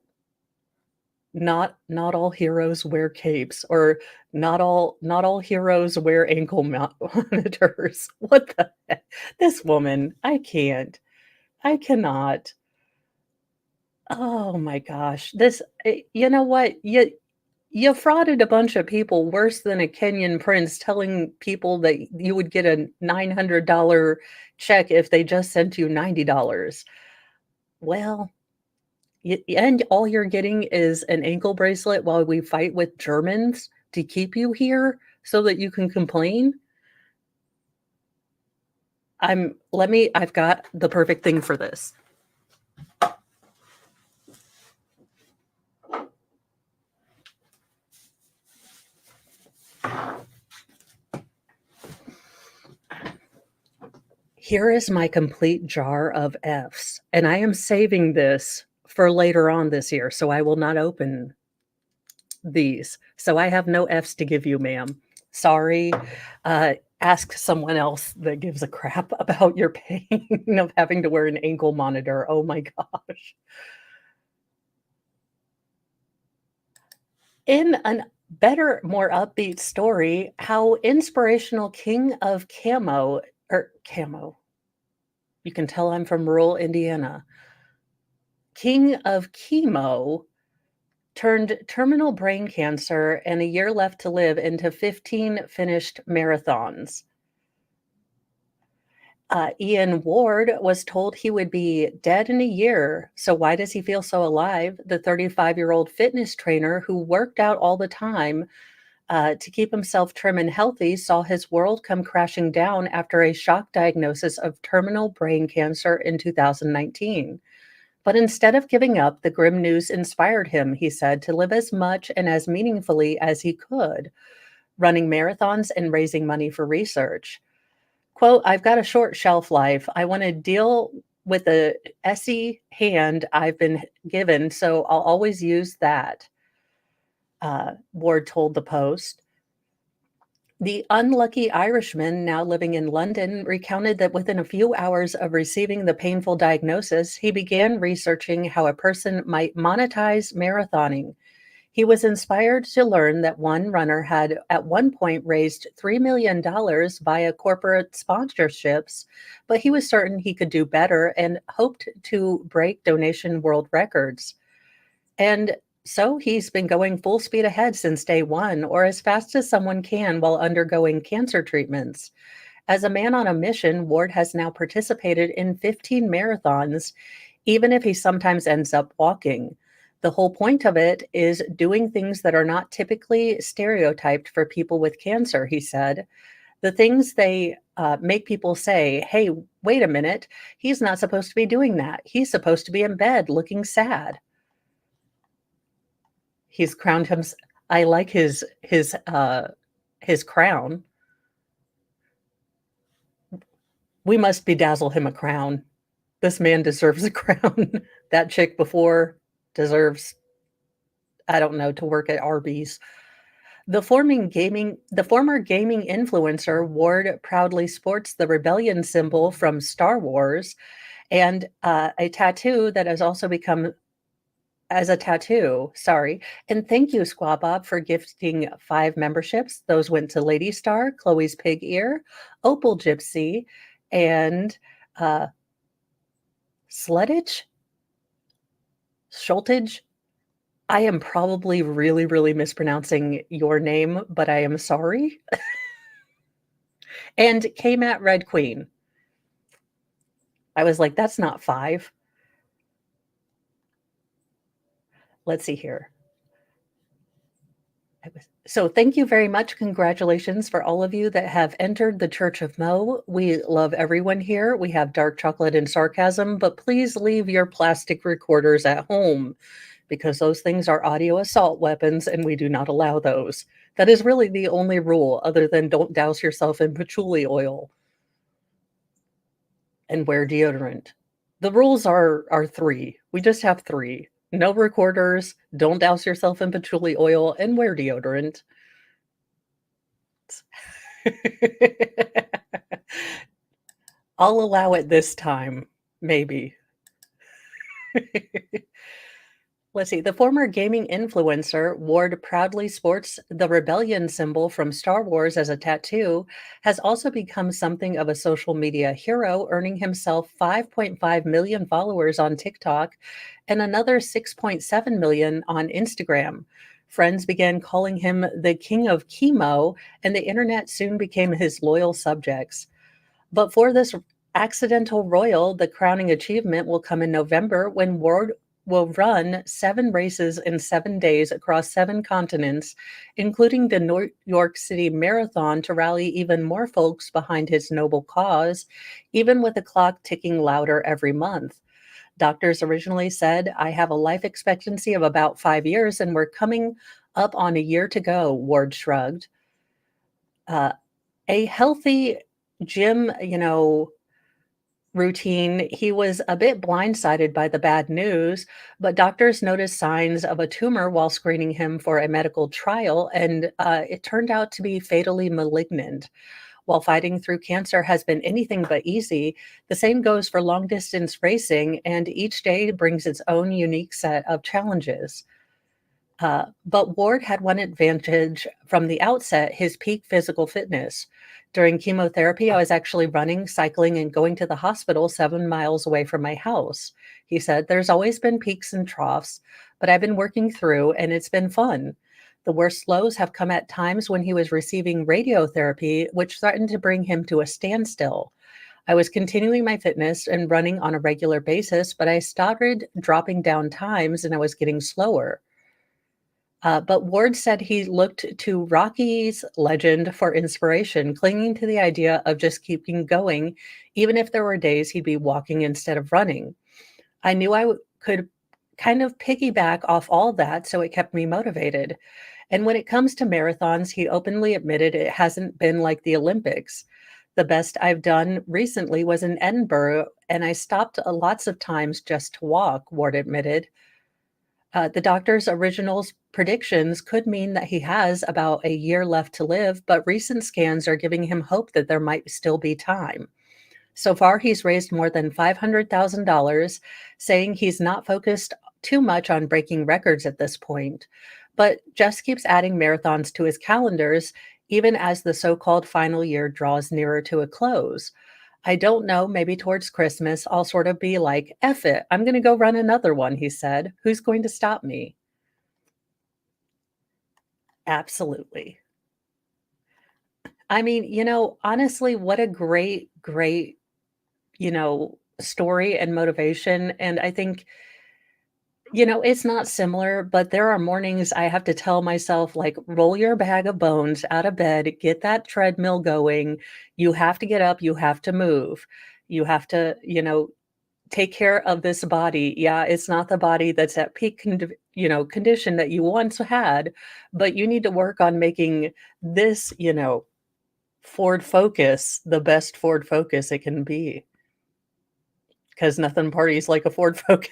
Not all heroes wear capes, or not all heroes wear ankle monitors. What the heck? This woman, I can't. I cannot. Oh my gosh. You know what? You frauded a bunch of people worse than a Kenyan prince telling people that you would get a $900 check if they just sent you $90. Well, and all you're getting is an ankle bracelet while we fight with Germans to keep you here so that you can complain? I've got the perfect thing for this. Here is my complete jar of Fs, and I am saving this for later on this year, so I will not open these. So I have no Fs to give you, ma'am. Sorry. Ask someone else that gives a crap about your pain of having to wear an ankle monitor. Oh my gosh. In a better, more upbeat story, how inspirational King of Camo, you can tell I'm from rural Indiana. King of Chemo turned terminal brain cancer and a year left to live into 15 finished marathons. Ian Ward was told he would be dead in a year. So, why does he feel so alive? The 35-year-old fitness trainer who worked out all the time to keep himself trim and healthy saw his world come crashing down after a shock diagnosis of terminal brain cancer in 2019. But instead of giving up, the grim news inspired him, he said, to live as much and as meaningfully as he could, running marathons and raising money for research. Quote, I've got a short shelf life. I want to deal with the SE hand I've been given, so I'll always use that, Ward told the Post. The unlucky Irishman, now living in London, recounted that within a few hours of receiving the painful diagnosis, he began researching how a person might monetize marathoning. He was inspired to learn that one runner had at one point raised $3 million via corporate sponsorships, but he was certain he could do better and hoped to break donation world records. And so he's been going full speed ahead since day one, or as fast as someone can while undergoing cancer treatments. As a man on a mission, Ward has now participated in 15 marathons, even if he sometimes ends up walking. The whole point of it is doing things that are not typically stereotyped for people with cancer, he said. The things they make people say, hey, wait a minute, he's not supposed to be doing that. He's supposed to be in bed looking sad. He's crowned him. I like his crown. We must bedazzle him a crown. This man deserves a crown. That chick before deserves, I don't know, to work at Arby's. The former gaming influencer Ward proudly sports the rebellion symbol from Star Wars and a tattoo that has also become as a tattoo. Sorry. And thank you, Squaw Bob, for gifting 5 memberships. Those went to Lady Star, Chloe's Pig Ear, Opal Gypsy, and Sledage? Schultage? I am probably really, really mispronouncing your name, but I am sorry. And KMAT Red Queen. I was like, that's not 5. Let's see here. So thank you very much. Congratulations for all of you that have entered the Church of Mo. We love everyone here. We have dark chocolate and sarcasm, but please leave your plastic recorders at home because those things are audio assault weapons and we do not allow those. That is really the only rule other than don't douse yourself in patchouli oil and wear deodorant. The rules are 3. We just have 3. No recorders, don't douse yourself in patchouli oil, and wear deodorant. I'll allow it this time, maybe. Let's see. The former gaming influencer Ward proudly sports the rebellion symbol from Star Wars as a tattoo, has also become something of a social media hero, earning himself 5.5 million followers on TikTok and another 6.7 million on Instagram. Friends began calling him the king of chemo, and the internet soon became his loyal subjects. But for this accidental royal, the crowning achievement will come in November when Ward will run 7 races in 7 days across 7 continents, including the New York City Marathon, to rally even more folks behind his noble cause, even with the clock ticking louder every month. Doctors originally said, I have a life expectancy of about 5 years, and we're coming up on a year to go, Ward shrugged. A healthy gym, routine, he was a bit blindsided by the bad news, but doctors noticed signs of a tumor while screening him for a medical trial, and it turned out to be fatally malignant. While fighting through cancer has been anything but easy, the same goes for long distance racing, and each day brings its own unique set of challenges. But Ward had one advantage from the outset: his peak physical fitness. During chemotherapy, I was actually running, cycling, and going to the hospital 7 miles away from my house. He said, there's always been peaks and troughs, but I've been working through and it's been fun. The worst lows have come at times when he was receiving radiotherapy, which threatened to bring him to a standstill. I was continuing my fitness and running on a regular basis, but I started dropping down times and I was getting slower. But Ward said he looked to Rocky's legend for inspiration, clinging to the idea of just keeping going, even if there were days he'd be walking instead of running. I knew could kind of piggyback off all that, so it kept me motivated. And when it comes to marathons, he openly admitted it hasn't been like the Olympics. The best I've done recently was in Edinburgh, and I stopped lots of times just to walk, Ward admitted. The doctor's original predictions could mean that he has about a year left to live, but recent scans are giving him hope that there might still be time. So far, he's raised more than $500,000, saying he's not focused too much on breaking records at this point, but just keeps adding marathons to his calendars, even as the so called final year draws nearer to a close. I don't know, maybe towards Christmas, I'll sort of be like, F it, I'm going to go run another one, he said. Who's going to stop me? Absolutely. I mean, honestly, what a great, great, story and motivation. And I think, it's not similar, but there are mornings I have to tell myself, like, roll your bag of bones out of bed, get that treadmill going. You have to get up, you have to move. You have to, take care of this body. Yeah, it's not the body that's at peak condition that you once had, but you need to work on making this, Ford Focus the best Ford Focus it can be. Because nothing parties like a Ford Focus.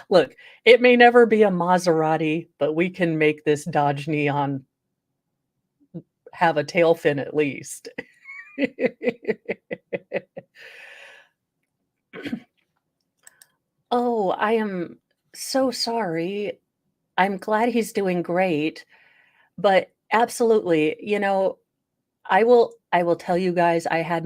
Look, it may never be a Maserati, but we can make this Dodge Neon have a tail fin at least. Oh, I am so sorry. I'm glad he's doing great, but absolutely, I will tell you guys, I had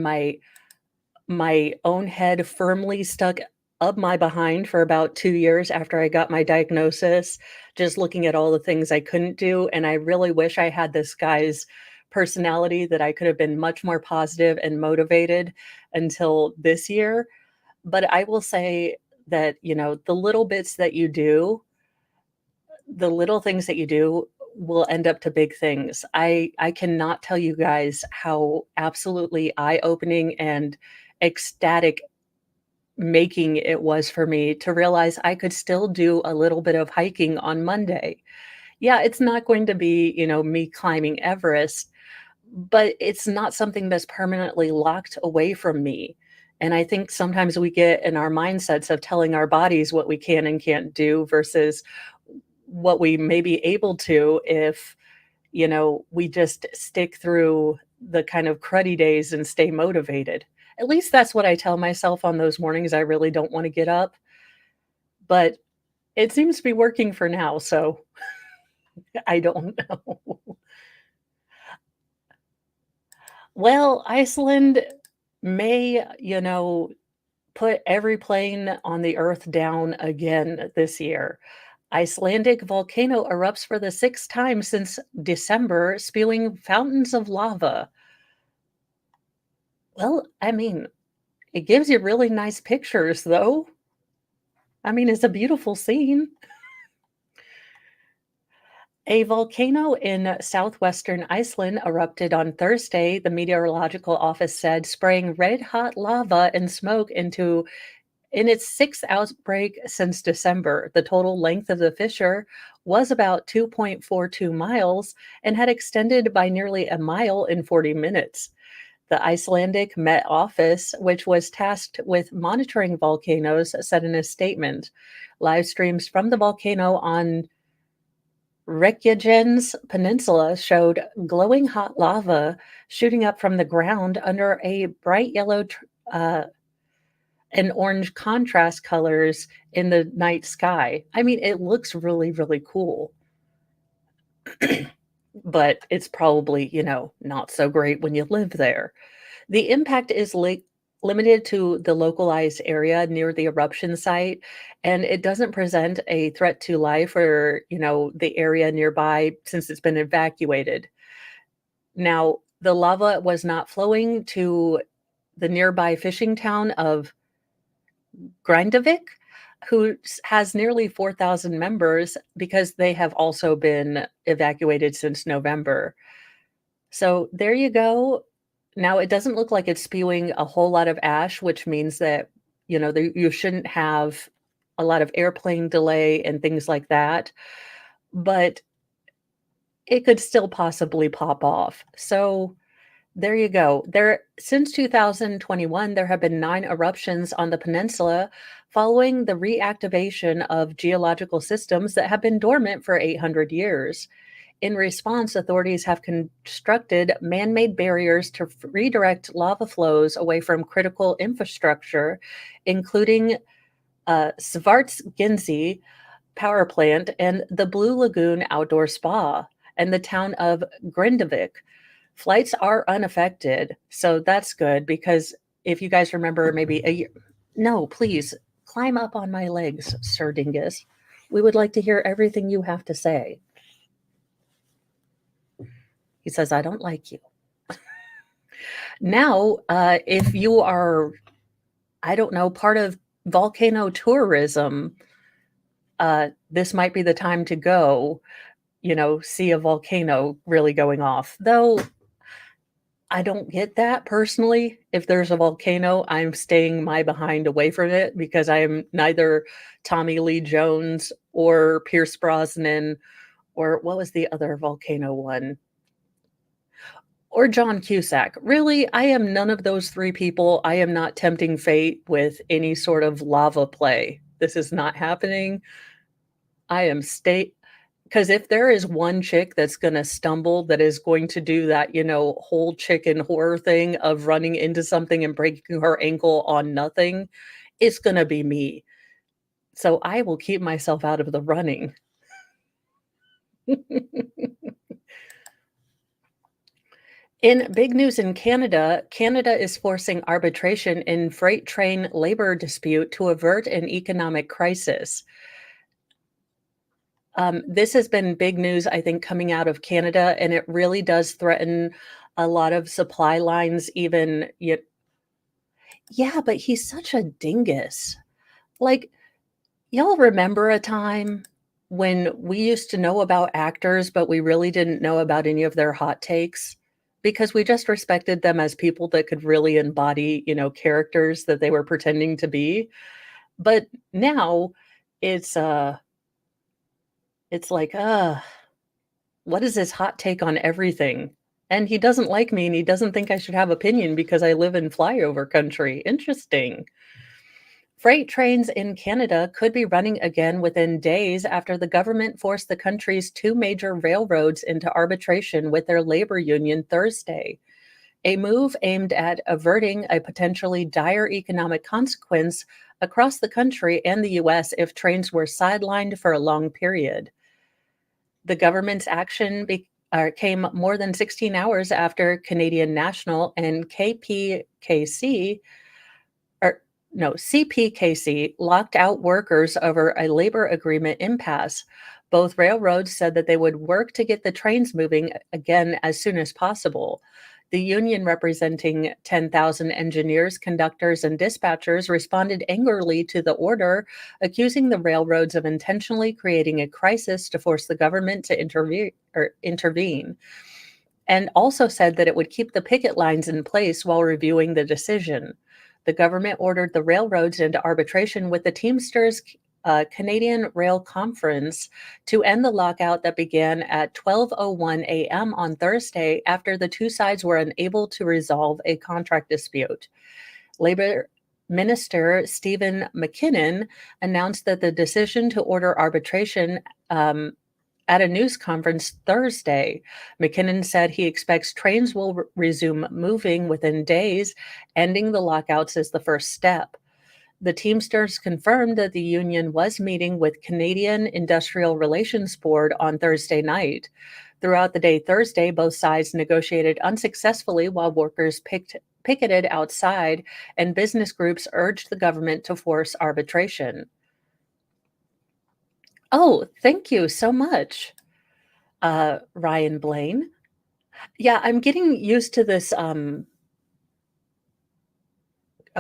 my own head firmly stuck up my behind for about 2 years after I got my diagnosis, just looking at all the things I couldn't do, and I really wish I had this guy's personality that I could have been much more positive and motivated until this year. But I will say that, the little bits that you do, the little things that you do will end up to big things. I cannot tell you guys how absolutely eye-opening and ecstatic making it was for me to realize I could still do a little bit of hiking on Monday. Yeah, it's not going to be, me climbing Everest, but it's not something that's permanently locked away from me. And I think sometimes we get in our mindsets of telling our bodies what we can and can't do versus what we may be able to if, we just stick through the kind of cruddy days and stay motivated. At least that's what I tell myself on those mornings I really don't want to get up, but it seems to be working for now, so I don't know. Well, Iceland may, put every plane on the earth down again this year. Icelandic volcano erupts for the sixth time since December, spewing fountains of lava. Well, I mean, it gives you really nice pictures, though. I mean, it's a beautiful scene. A volcano in southwestern Iceland erupted on Thursday, the meteorological office said, spraying red hot lava and smoke in its sixth outbreak since December. The total length of the fissure was about 2.42 miles and had extended by nearly a mile in 40 minutes. The Icelandic Met Office, which was tasked with monitoring volcanoes, said in a statement. Live streams from the volcano on Reykjanes Peninsula showed glowing hot lava shooting up from the ground under a bright yellow and orange contrast colors in the night sky. I mean, it looks really, really cool, but it's probably, not so great when you live there. The impact is limited to the localized area near the eruption site, and it doesn't present a threat to life or, the area nearby since it's been evacuated. Now, the lava was not flowing to the nearby fishing town of Grindavik, who has nearly 4,000 members because they have also been evacuated since November. So there you go. Now it doesn't look like it's spewing a whole lot of ash, which means that, you shouldn't have a lot of airplane delay and things like that, but it could still possibly pop off. So there you go. Since 2021, there have been 9 eruptions on the peninsula following the reactivation of geological systems that have been dormant for 800 years. In response, authorities have constructed man-made barriers to redirect lava flows away from critical infrastructure, including Svartskynsi power plant and the Blue Lagoon outdoor spa and the town of Grindavik. Flights are unaffected, so that's good because if you guys remember maybe a year. No, please climb up on my legs, Sir Dingus. We would like to hear everything you have to say. He says, I don't like you. Now, if you are, I don't know, part of volcano tourism, this might be the time to go, see a volcano really going off. Though I don't get that personally. If there's a volcano, I'm staying my behind away from it because I am neither Tommy Lee Jones or Pierce Brosnan or what was the other volcano one? Or John Cusack. Really, I am none of those 3 people. I am not tempting fate with any sort of lava play. This is not happening. I am because if there is one chick that's gonna stumble, that is going to do that, whole chicken horror thing of running into something and breaking her ankle on nothing, it's gonna be me. So I will keep myself out of the running. In big news in Canada, Canada is forcing arbitration in freight train labor dispute to avert an economic crisis. This has been big news, I think, coming out of Canada, and it really does threaten a lot of supply lines, even yet. Yeah, but he's such a dingus. Like, y'all remember a time when we used to know about actors, but we really didn't know about any of their hot takes? Because we just respected them as people that could really embody, characters that they were pretending to be. But now it's uh it's like, what is his hot take on everything? And he doesn't like me and he doesn't think I should have opinion because I live in flyover country. Interesting. Freight trains in Canada could be running again within days after the government forced the country's two major railroads into arbitration with their labor union Thursday, a move aimed at averting a potentially dire economic consequence across the country and the US if trains were sidelined for a long period. The government's action came more than 16 hours after Canadian National and or no, CPKC locked out workers over a labor agreement impasse. Both railroads said that they would work to get the trains moving again as soon as possible. The union, representing 10,000 engineers, conductors, and dispatchers, responded angrily to the order, accusing the railroads of intentionally creating a crisis to force the government to intervene, and also said that it would keep the picket lines in place while reviewing the decision. The government ordered the railroads into arbitration with the Teamsters Canadian Rail Conference to end the lockout that began at 12:01 a.m. on Thursday after the two sides were unable to resolve a contract dispute. Labor Minister Stephen McKinnon announced that the decision to order arbitration at a news conference Thursday. McKinnon said he expects trains will resume moving within days, ending the lockouts as the first step. The Teamsters confirmed that the union was meeting with Canadian Industrial Relations Board on Thursday night. Throughout the day Thursday, both sides negotiated unsuccessfully while workers picketed outside and business groups urged the government to force arbitration. Oh, thank you so much, Ryan Blaine. Yeah, I'm getting used to this, oh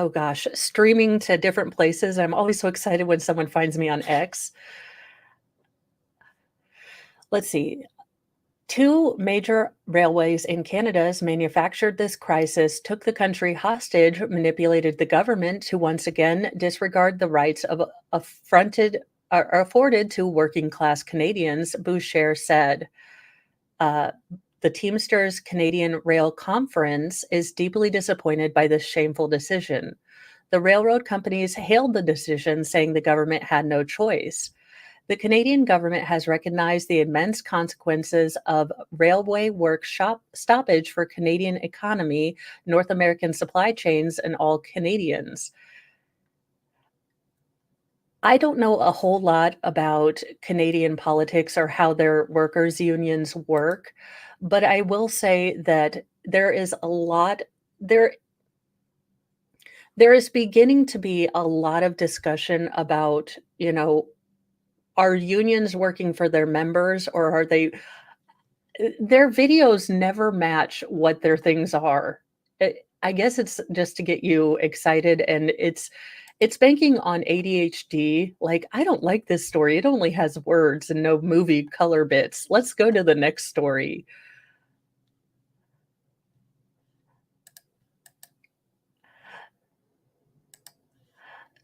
gosh, streaming to different places. I'm always so excited when someone finds me on X. Let's see. Two major railways in Canada's manufactured this crisis, took the country hostage, manipulated the government to once again disregard the rights of afforded to working class Canadians, Boucher said. Uh, the Teamsters Canadian Rail Conference is deeply disappointed by this shameful decision. The railroad companies hailed the decision, saying the government had no choice. The Canadian government has recognized the immense consequences of railway work stoppage for Canadian economy, North American supply chains, and all Canadians. I don't know a whole lot about Canadian politics or how their workers' unions work, but I will say that there there is beginning to be a lot of discussion about, are unions working for their members or are they their videos never match what their things are. I guess it's just to get you excited, and it's banking on ADHD. Like, I don't like this story. It only has words and no movie color bits. Let's go to the next story.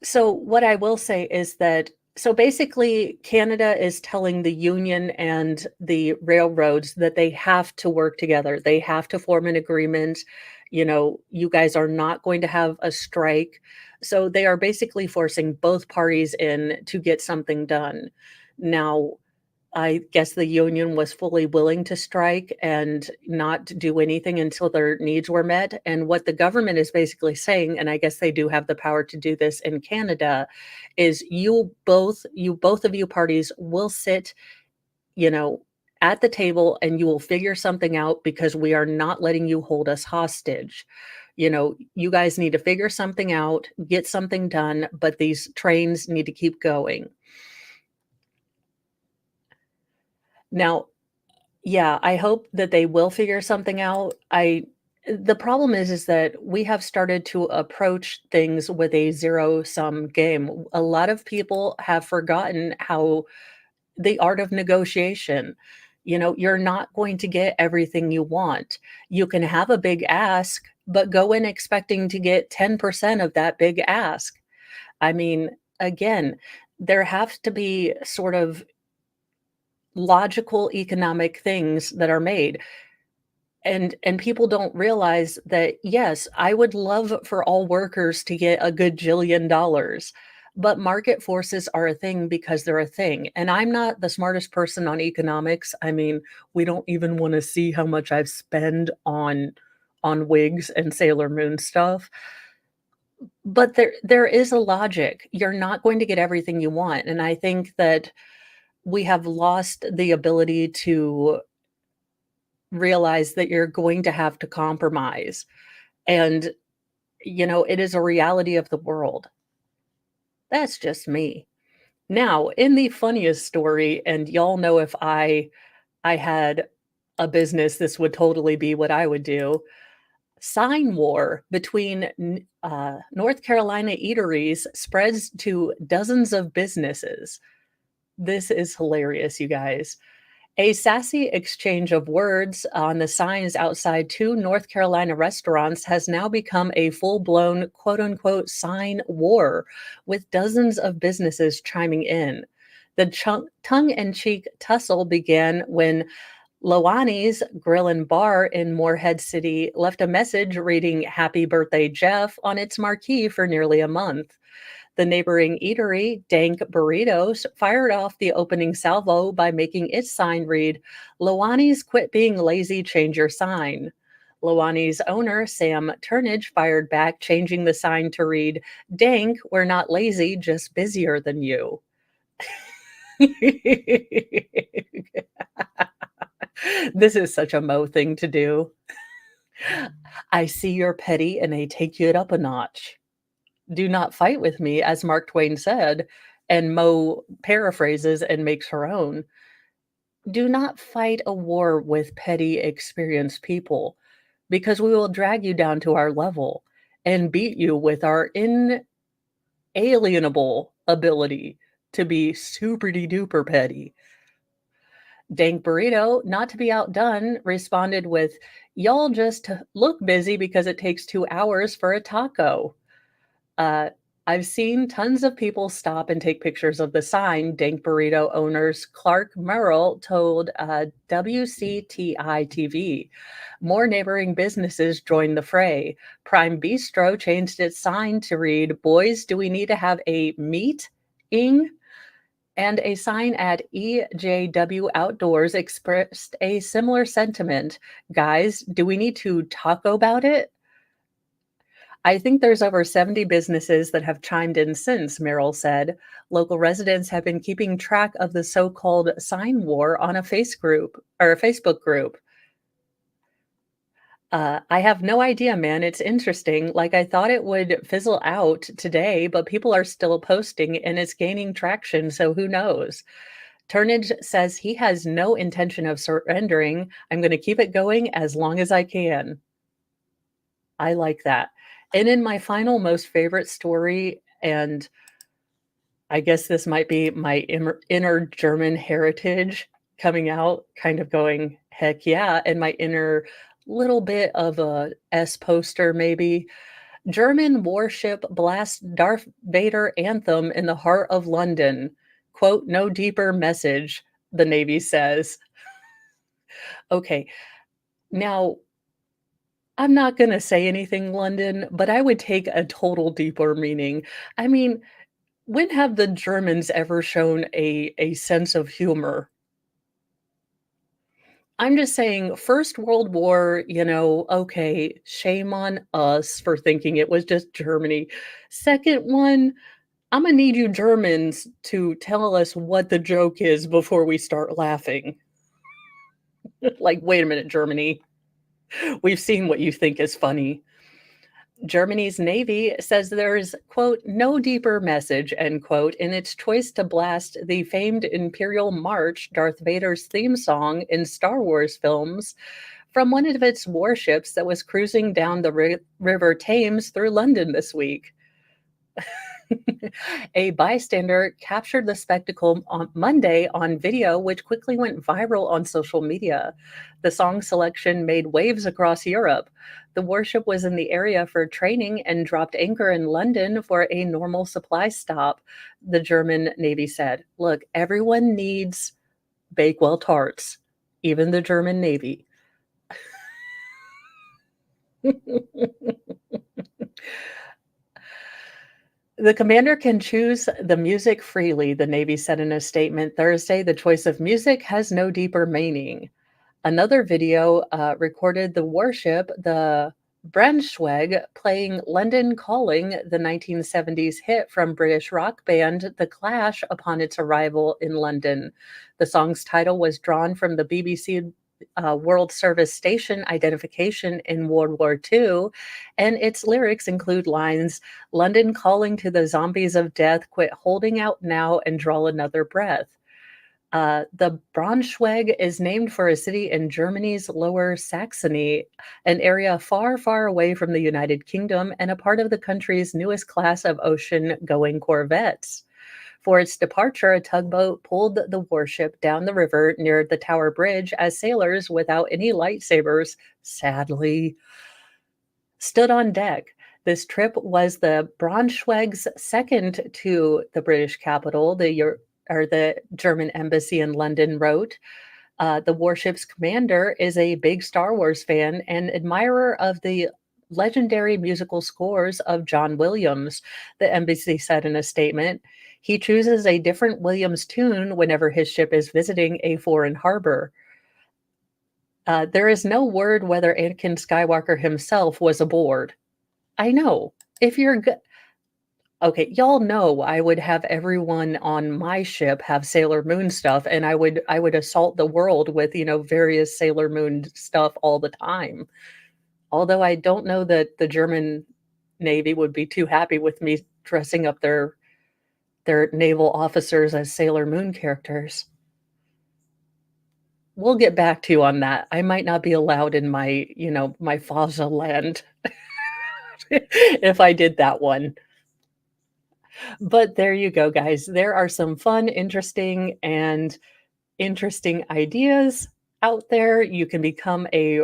So what I will say is that so basically Canada is telling the union and the railroads that they have to work together. They have to form an agreement. You guys are not going to have a strike. So they are basically forcing both parties in to get something done. Now, I guess the union was fully willing to strike and not do anything until their needs were met. And what the government is basically saying, and I guess they do have the power to do this in Canada, is you both of you parties will sit, you know, at the table and you will figure something out because we are not letting you hold us hostage. You guys need to figure something out, get something done, but these trains need to keep going. Now, yeah, I hope that they will figure something out. The problem is that we have started to approach things with a zero sum game. A lot of people have forgotten how the art of negotiation. You're not going to get everything you want. You can have a big ask, but go in expecting to get 10% of that big ask. I mean, again, there have to be sort of logical economic things that are made. And people don't realize that, yes, I would love for all workers to get a good jillion dollars, but market forces are a thing because they're a thing. And I'm not the smartest person on economics. I mean, we don't even want to see how much I've spent on wigs and Sailor Moon stuff. But there is a logic. You're not going to get everything you want. And I think that we have lost the ability to realize that you're going to have to compromise. And, it is a reality of the world. That's just me. Now, in the funniest story, and y'all know if I had a business, this would totally be what I would do. Sign war between North Carolina eateries spreads to dozens of businesses. This is hilarious, you guys. A sassy exchange of words on the signs outside two North Carolina restaurants has now become a full blown quote unquote sign war, with dozens of businesses chiming in. The tongue in cheek tussle began when Lawani's Grill and Bar in Morehead City left a message reading "Happy Birthday, Jeff" on its marquee for nearly a month. The neighboring eatery, Dank Burritos, fired off the opening salvo by making its sign read, "Lawani's Quit Being Lazy, Change Your Sign." Lawani's owner, Sam Turnage, fired back, changing the sign to read, "Dank, we're not lazy, just busier than you." This is such a Mo thing to do. "I see you're petty and I take it up a notch. Do not fight with me," as Mark Twain said, and Mo paraphrases and makes her own. Do not fight a war with petty, experienced people, because we will drag you down to our level and beat you with our inalienable ability to be super duper petty. Dank Burrito, not to be outdone, responded with, "Y'all just look busy because it takes 2 hours for a taco." Uh, I've seen tons of people stop and take pictures of the sign, Dank Burrito owners Clark Merrill told WCTI TV. More neighboring businesses joined the fray. Prime Bistro changed its sign to read, "Boys, do we need to have a meet-ing?" And a sign at EJW Outdoors expressed a similar sentiment. "Guys, do we need to talk about it?" I think there's over 70 businesses that have chimed in since, Merrill said. Local residents have been keeping track of the so-called sign war on a Facebook group. I have no idea, man. It's interesting. Like, I thought it would fizzle out today, but people are still posting and it's gaining traction. So who knows? Turnage says he has no intention of surrendering. "I'm going to keep it going as long as I can." I like that. And in my final most favorite story, and I guess this might be my inner German heritage coming out, kind of going, heck yeah, and my inner little bit of a S poster maybe. German warship blasts Darth Vader anthem in the heart of London. Quote, "No deeper message," the Navy says. Okay, now I'm not gonna say anything, London, but I would take a total deeper meaning. I mean, when have the Germans ever shown a sense of humor? I'm just saying, First World War, okay, shame on us for thinking it was just Germany. Second one, Imma need you Germans to tell us what the joke is before we start laughing. Like, wait a minute, Germany. We've seen what you think is funny. Germany's Navy says there's, quote, no deeper message, end quote, in its choice to blast the famed Imperial March, Darth Vader's theme song in Star Wars films, from one of its warships that was cruising down the River Thames through London this week. A bystander captured the spectacle on Monday on video, which quickly went viral on social media. The song selection made waves across Europe. The warship was in the area for training and dropped anchor in London for a normal supply stop, the German Navy said. Look, everyone needs Bakewell tarts, even the German Navy. The commander can choose the music freely, the Navy said in a statement Thursday. The choice of music has no deeper meaning. Another video recorded the warship, the Braunschweig, playing London Calling, the 1970s hit from British rock band The Clash upon its arrival in London. The song's title was drawn from the BBC World Service Station identification in World War II, and its lyrics include lines, London calling to the zombies of death, quit holding out now and draw another breath. The Braunschweig is named for a city in Germany's Lower Saxony, an area far, far away from the United Kingdom and a part of the country's newest class of ocean-going corvettes. For its departure, a tugboat pulled the warship down the river near the Tower Bridge as sailors without any lightsabers, sadly, stood on deck. This trip was the Braunschweig's second to the British capital, the German embassy in London wrote. The warship's commander is a big Star Wars fan and admirer of the legendary musical scores of John Williams, the embassy said in a statement. He chooses a different Williams tune whenever his ship is visiting a foreign harbor. There is no word whether Anakin Skywalker himself was aboard. I know. If you're good. Okay, y'all know I would have everyone on my ship have Sailor Moon stuff, and I would assault the world with, various Sailor Moon stuff all the time. Although I don't know that the German Navy would be too happy with me dressing up their naval officers as Sailor Moon characters. We'll get back to you on that. I might not be allowed in my, my Faza land if I did that one. But there you go, guys. There are some fun, interesting ideas out there. You can become a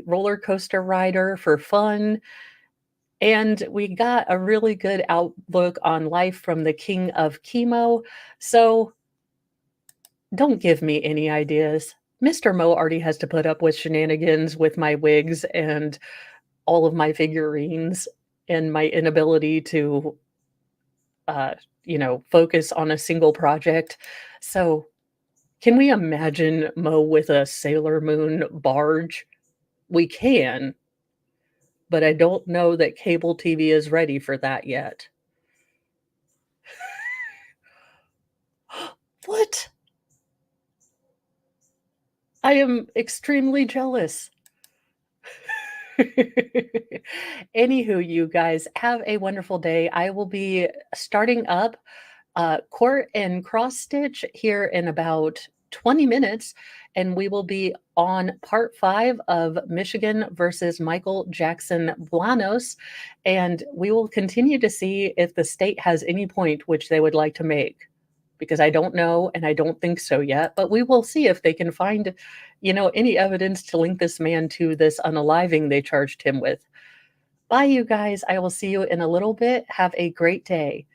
roller coaster rider for fun. And we got a really good outlook on life from the king of chemo. So don't give me any ideas. Mr. Mo already has to put up with shenanigans with my wigs and all of my figurines and my inability to, focus on a single project. So can we imagine Mo with a Sailor Moon barge? We can, but I don't know that cable TV is ready for that yet. What? I am extremely jealous. Anywho, you guys have a wonderful day. I will be starting up court and cross stitch here in about 20 minutes, and we will be on part 5 of Michigan versus Michael Jackson Blanos, and we will continue to see if the state has any point which they would like to make, because I don't know and I don't think so yet, but we will see if they can find, any evidence to link this man to this unaliving they charged him with. Bye, you guys. I will see you in a little bit. Have a great day.